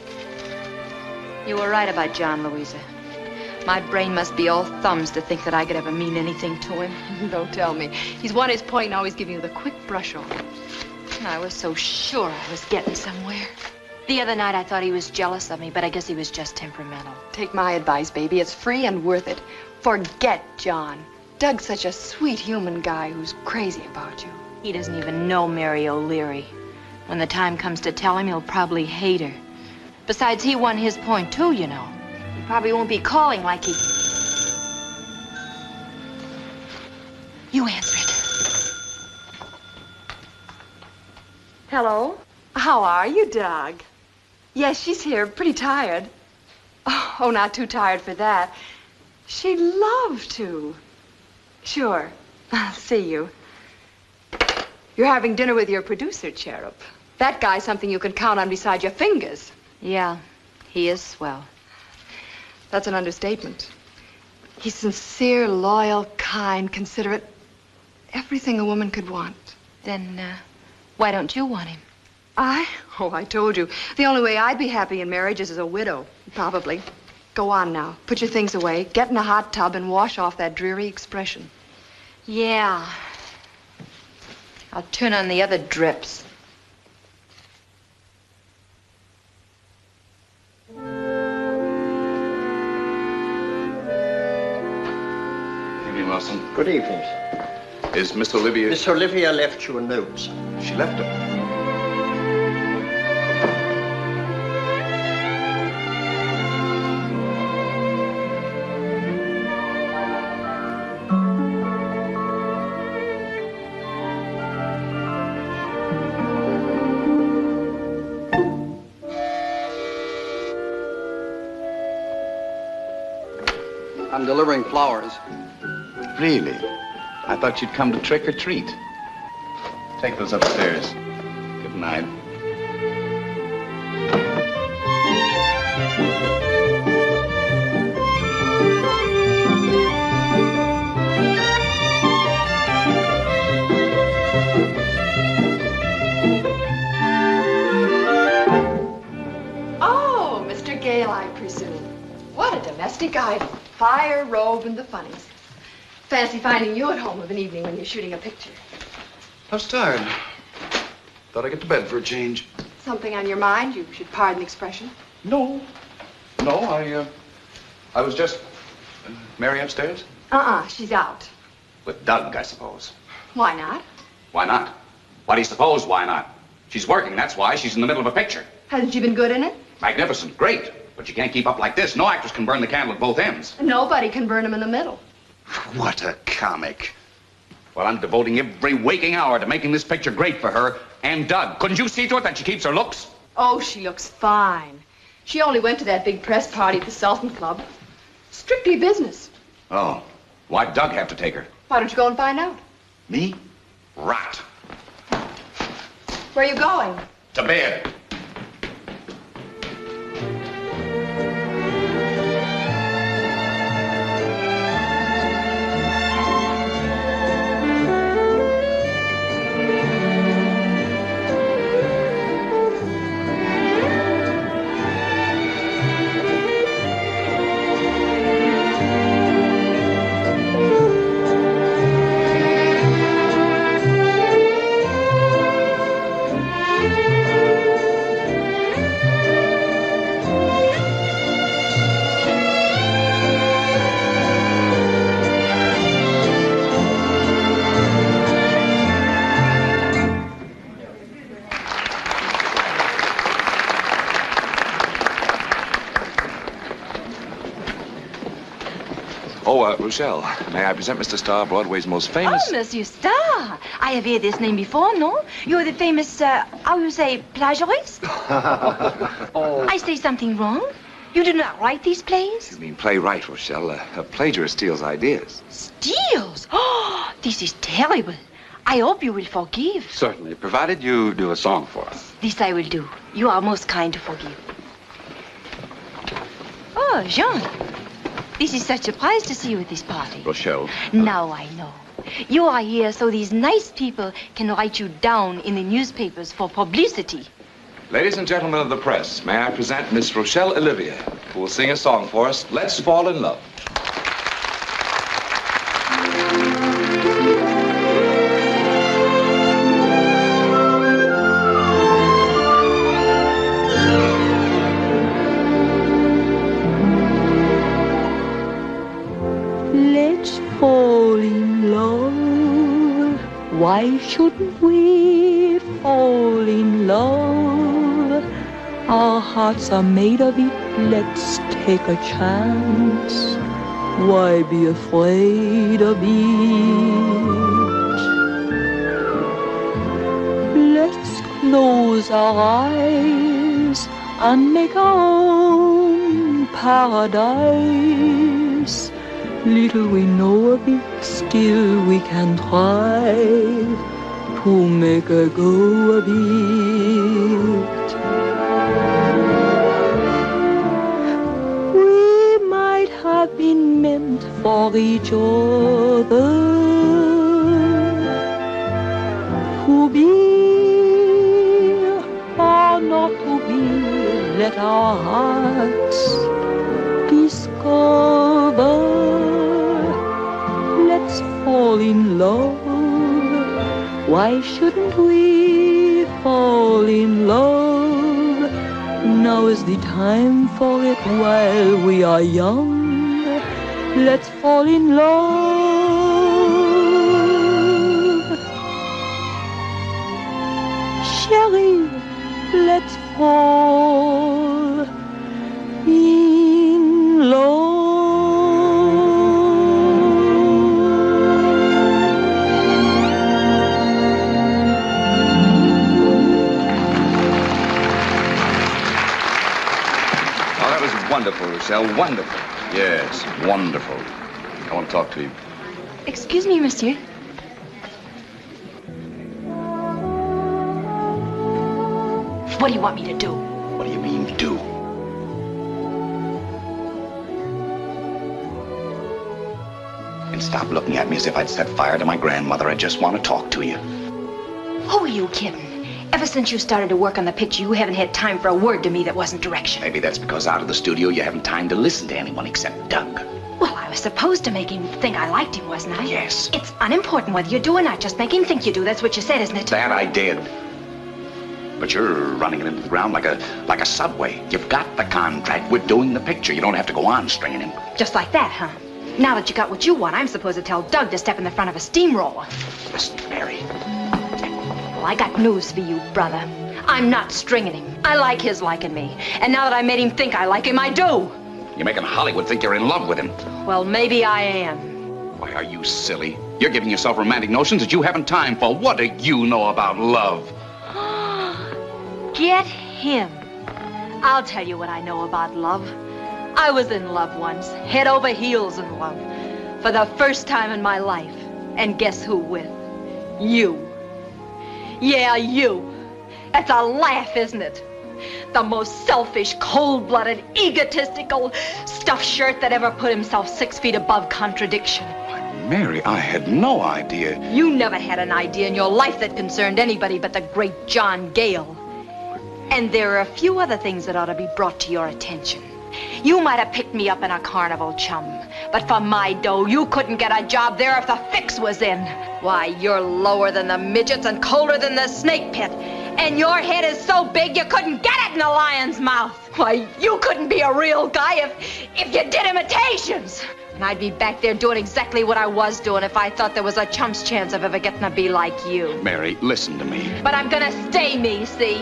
You were right about John, Louisa. My brain must be all thumbs to think that I could ever mean anything to him. Don't tell me. He's won his point, now he's giving you the quick brush over. I was so sure I was getting somewhere. The other night I thought he was jealous of me, but I guess he was just temperamental. Take my advice, baby. It's free and worth it. Forget John. Doug's such a sweet human guy who's crazy about you. He doesn't even know Mary O'Leary. When the time comes to tell him, he'll probably hate her. Besides, he won his point, too, you know. He probably won't be calling like he... You answer it. Hello? How are you, Doug? Yes, she's here, pretty tired. Oh, not too tired for that. She'd love to. Sure. I'll see you. You're having dinner with your producer, Cherub. That guy's something you can count on beside your fingers. Yeah, he is swell. That's an understatement. He's sincere, loyal, kind, considerate. Everything a woman could want. Then, why don't you want him? Oh, I told you. The only way I'd be happy in marriage is as a widow, probably. Go on now. Put your things away, get in a hot tub, and wash off that dreary expression. Yeah. I'll turn on the other drips. Evening, Wilson. Good evening. Is Miss Olivia... Miss Olivia left you a note, sir. She left it. I'm delivering flowers. Really? I thought you'd come to trick or treat. Take those upstairs. Good night. Oh, Mr. Gale, I presume. What a domestic idol. Fire, robe, and the funnies. Fancy finding you at home of an evening when you're shooting a picture. I was tired. Thought I'd get to bed for a change. Something on your mind? You should pardon the expression. No, I was just... Mary upstairs? She's out. With Doug, I suppose. Why not? Why not? Why do you suppose why not? She's working, that's why. She's in the middle of a picture. Hasn't she been good in it? Magnificent, great. But you can't keep up like this. No actress can burn the candle at both ends. Nobody can burn him in the middle. What a comic. Well, I'm devoting every waking hour to making this picture great for her and Doug. Couldn't you see to it that she keeps her looks? Oh, she looks fine. She only went to that big press party at the Sultan Club. Strictly business. Oh, why'd Doug have to take her? Why don't you go and find out? Me? Rot. Where are you going? To bed. Oh, Rochelle, may I present Mr. Starr, Broadway's most famous... Oh, Monsieur Starr. I have heard this name before, no? You're the famous, how you say, plagiarist? I say something wrong? You do not write these plays? You mean playwright, Rochelle. A plagiarist steals ideas. Steals? Oh, this is terrible. I hope you will forgive. Certainly, provided you do a song for us. This I will do. You are most kind to forgive. Oh, Jean. This is such a surprise to see you at this party. Rochelle. Now I know. You are here so these nice people can write you down in the newspapers for publicity. Ladies and gentlemen of the press, may I present Miss Rochelle Olivia, who will sing a song for us, Let's Fall in Love. Let's fall in love. Why shouldn't we fall in love? Our hearts are made of it. Let's take a chance. Why be afraid of it? Let's close our eyes and make our own paradise. Little we know of it, still we can try to make a go of it. We might have been meant for each other, to be or not to be, let our hearts discover. Let's fall in love. Why shouldn't we fall in love? Now is the time for it while we are young. Let's fall in love. Chérie, let's fall in love. Wonderful, Rochelle, wonderful. Yes, wonderful. I want to talk to you. Excuse me, monsieur. What do you want me to do? What do you mean, do? And stop looking at me as if I'd set fire to my grandmother. I just want to talk to you. Who are you kidding? Ever since you started to work on the picture, you haven't had time for a word to me that wasn't direction. Maybe that's because out of the studio you haven't time to listen to anyone except Doug. Well, I was supposed to make him think I liked him, wasn't I? Yes. It's unimportant whether you do or not. Just make him think you do. That's what you said, isn't it? That I did. But you're running it into the ground like a subway. You've got the contract. We're doing the picture. You don't have to go on stringing him. Just like that, huh? Now that you got what you want, I'm supposed to tell Doug to step in the front of a steamroller. Listen, Mary. Well, I got news for you, brother. I'm not stringing him. I like his liking me. And now that I made him think I like him, I do. You're making Hollywood think you're in love with him. Well, maybe I am. Why, are you silly? You're giving yourself romantic notions that you haven't time for. What do you know about love? Get him. I'll tell you what I know about love. I was in love once, head over heels in love, for the first time in my life. And guess who with? You. Yeah, you. That's a laugh, isn't it? The most selfish, cold-blooded, egotistical, stuffed shirt that ever put himself 6 feet above contradiction. Mary, I had no idea. You never had an idea in your life that concerned anybody but the great John Gale. And there are a few other things that ought to be brought to your attention. You might have picked me up in a carnival, chum, but for my dough, you couldn't get a job there if the fix was in. Why, you're lower than the midgets and colder than the snake pit. And your head is so big you couldn't get it in a lion's mouth. Why, you couldn't be a real guy if you did imitations. And I'd be back there doing exactly what I was doing if I thought there was a chump's chance of ever getting to be like you. Mary, listen to me. But I'm gonna stay me, see?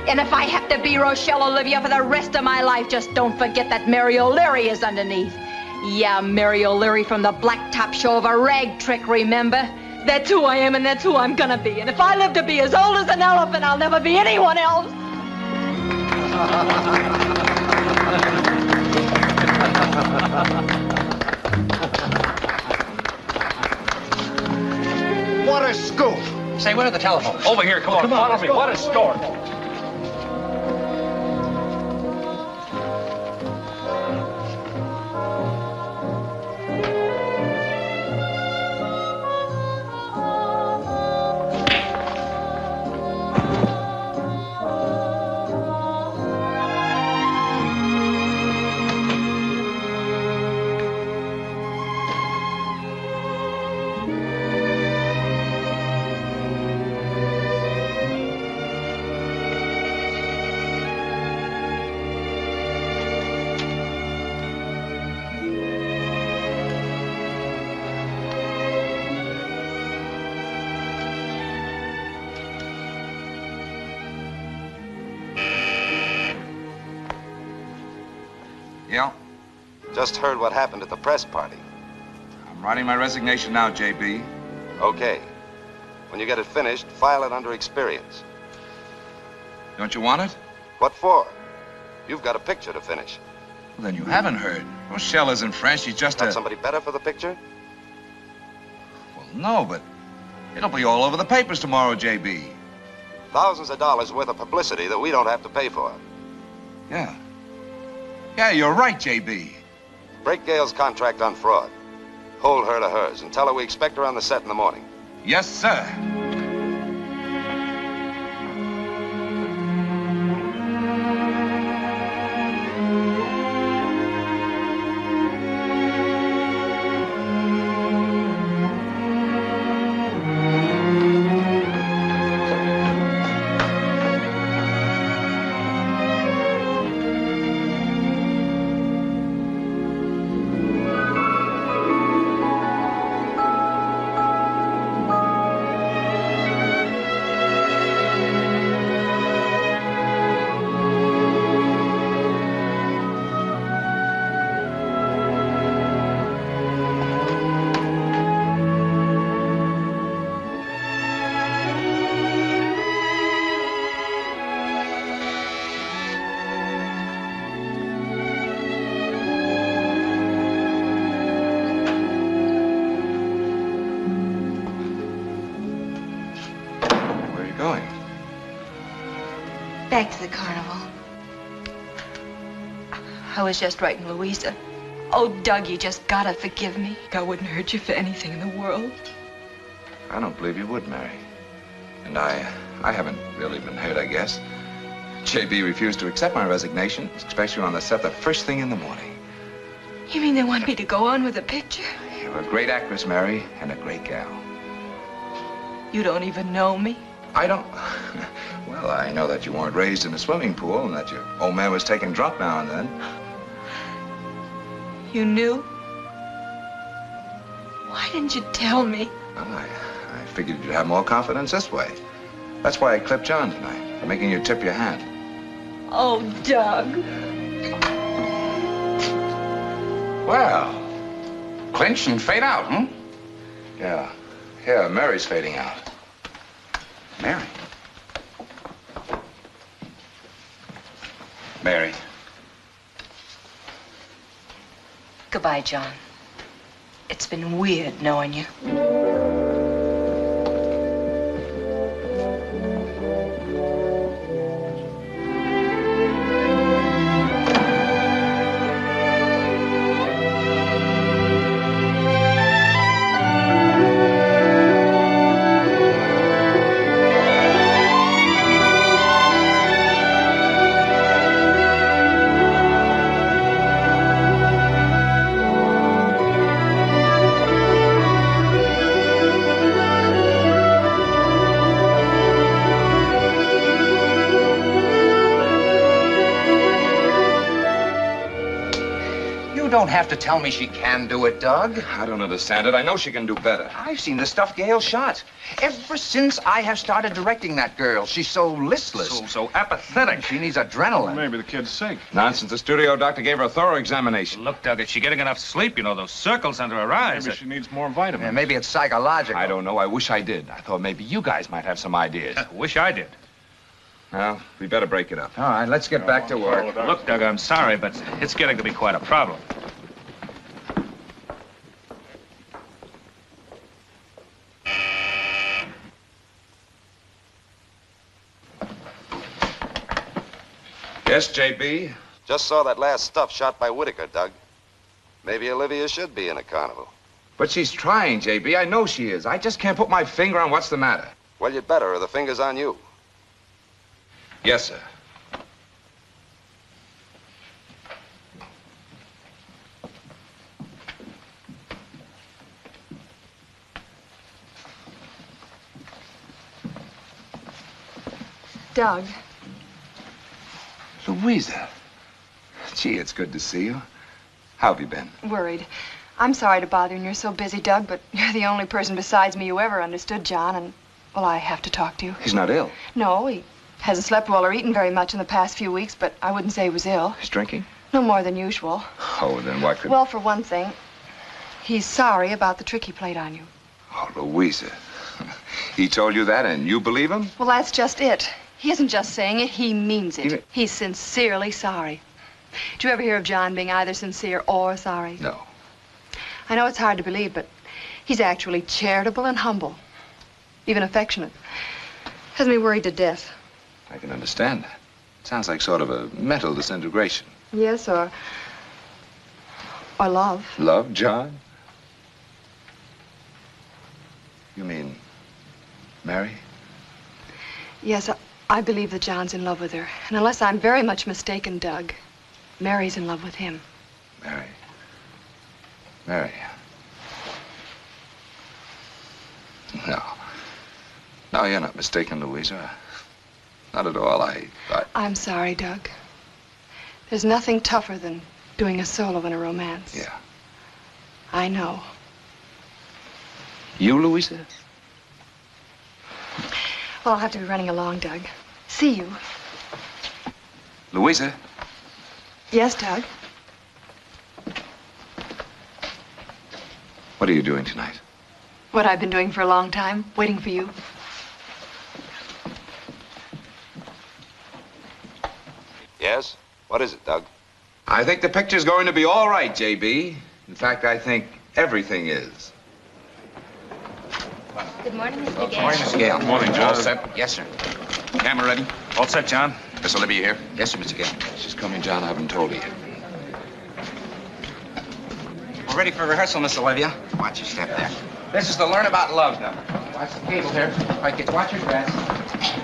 And if I have to be Rochelle Olivia for the rest of my life, just don't forget that Mary O'Leary is underneath. Yeah, Mary O'Leary from the Blacktop Show of a rag trick, remember? That's who I am and that's who I'm gonna be. And if I live to be as old as an elephant, I'll never be anyone else. What a scoop. Say, where are the telephones? Over here, come on. Follow me. What a story. Yeah? Just heard what happened at the press party. I'm writing my resignation now, JB. Okay. When you get it finished, file it under experience. Don't you want it? What for? You've got a picture to finish. Well, then you haven't heard. Rochelle isn't French. She's just Got somebody better for the picture? Well, no, but it'll be all over the papers tomorrow, JB. Thousands of dollars worth of publicity that we don't have to pay for. Yeah. Yeah, you're right, JB. Break Gail's contract on fraud. Hold her to hers and tell her we expect her on the set in the morning. Yes, sir. Back to the carnival. I was just writing Louisa. Oh, Doug, you just gotta forgive me. I wouldn't hurt you for anything in the world. I don't believe you would, Mary. And I haven't really been hurt, I guess. JB refused to accept my resignation, especially on the set the first thing in the morning. You mean they want me to go on with the picture? You're a great actress, Mary, and a great gal. You don't even know me? I don't... Well, I know that you weren't raised in a swimming pool and that your old man was taking drop now and then. You knew? Why didn't you tell me? Well, I figured you'd have more confidence this way. That's why I clipped John tonight, making you tip your hand. Oh, Doug. Well, clinch and fade out, huh? Yeah. Yeah, Mary's fading out. Mary. Mary. Goodbye, John. It's been weird knowing you. You don't have to tell me she can do it, Doug. I don't understand it. I know she can do better. I've seen the stuff Gail shot. Ever since I have started directing that girl, she's so listless. So apathetic. She needs adrenaline. Maybe the kid's sick. Nonsense. The studio doctor gave her a thorough examination. Look, Doug, is she getting enough sleep? You know, those circles under her eyes. Maybe she needs more vitamins. Yeah, maybe it's psychological. I don't know. I wish I did. I thought maybe you guys might have some ideas. Wish I did. Well, we better break it up. All right, let's get back to work. Look, Doug, I'm sorry, but it's getting to be quite a problem. Yes, JB? Just saw that last stuff shot by Whitaker, Doug. Maybe Olivia should be in a carnival. But she's trying, JB. I know she is. I just can't put my finger on what's the matter. Well, you'd better, or the finger's on you. Yes, sir. Doug. Louisa. Gee, it's good to see you. How have you been? Worried. I'm sorry to bother you, and you're so busy, Doug, but you're the only person besides me who ever understood John, and, well, I have to talk to you. He's not ill. No, he hasn't slept well or eaten very much in the past few weeks, but I wouldn't say he was ill. He's drinking? No more than usual. Oh, then what could... Well, for one thing, he's sorry about the trick he played on you. Oh, Louisa. He told you that, and you believe him? Well, that's just it. He isn't just saying it, he means it. He's sincerely sorry. Did you ever hear of John being either sincere or sorry? No. I know it's hard to believe, but he's actually charitable and humble. Even affectionate. Has me worried to death. I can understand that. Sounds like sort of a mental disintegration. Yes, or love. Love, John? You mean Mary? Yes, I believe that John's in love with her. And unless I'm very much mistaken, Doug, Mary's in love with him. Mary. Mary. No. No, you're not mistaken, Louisa. Not at all. I'm sorry, Doug. There's nothing tougher than doing a solo in a romance. Yeah. I know. You, Louisa? Well, I'll have to be running along, Doug. See you. Louisa? Yes, Doug? What are you doing tonight? What I've been doing for a long time, waiting for you. Yes? What is it, Doug? I think the picture's going to be all right, JB. In fact, I think everything is. Good morning, Mr. Gale. Good morning, Mr. Gale. Good morning, John. All set? Yes, sir. Camera ready? All set, John? Miss Olivia here? Yes, sir, Mr. Gale. She's coming, John. I haven't told her yet. We're ready for rehearsal, Miss Olivia. Watch your step there. This is the Learn About Love number. Watch the cable here. All right, kids, watch your dress.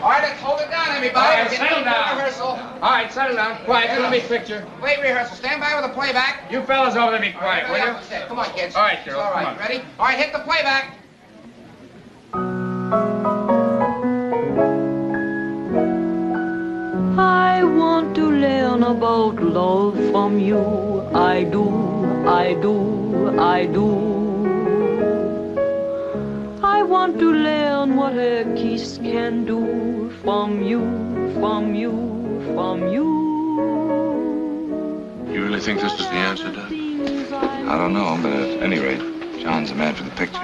All right, let's hold it down, everybody. All right, We're getting settle ready for down. rehearsal. All right, settle down. Quiet, it's gonna be picture. Wait, rehearsal. Stand by with the playback. You fellas over there be quiet, will you? Come on, kids. All right, It's girls, all right. come on. Ready? All right, hit the playback. I want to learn about love from you. I do, I do, I do. I want to learn what a kiss can do from you, from you, from you. You really think this is the answer, Doug? I don't know, but at any rate, John's the man for the picture.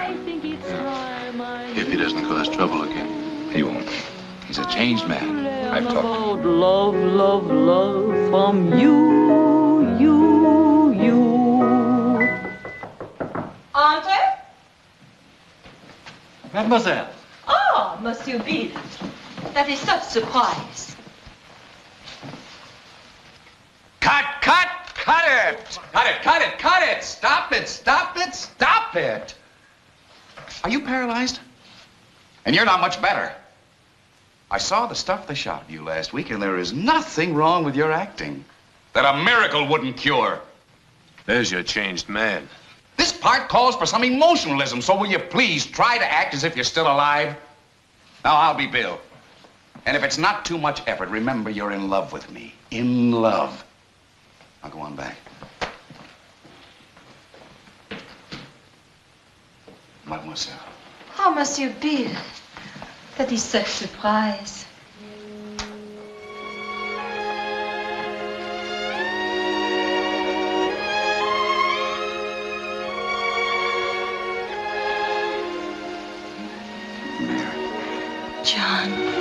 If he doesn't cause trouble again. He won't. He's a changed man. I've talked to him. About love, love, love from you, you. Entree? Mademoiselle. Oh, Monsieur Bill. That is such surprise. Cut, cut, cut it! Cut it, cut it, cut it! Stop it, stop it, stop it! Are you paralyzed? And you're not much better. I saw the stuff they shot of you last week, and there is nothing wrong with your acting that a miracle wouldn't cure. There's your changed man. This part calls for some emotionalism, so will you please try to act as if you're still alive? Now, I'll be Bill. And if it's not too much effort, remember you're in love with me. In love. Now, go on back. mademoiselle. Oh, Monsieur Bill, that is such surprise. John.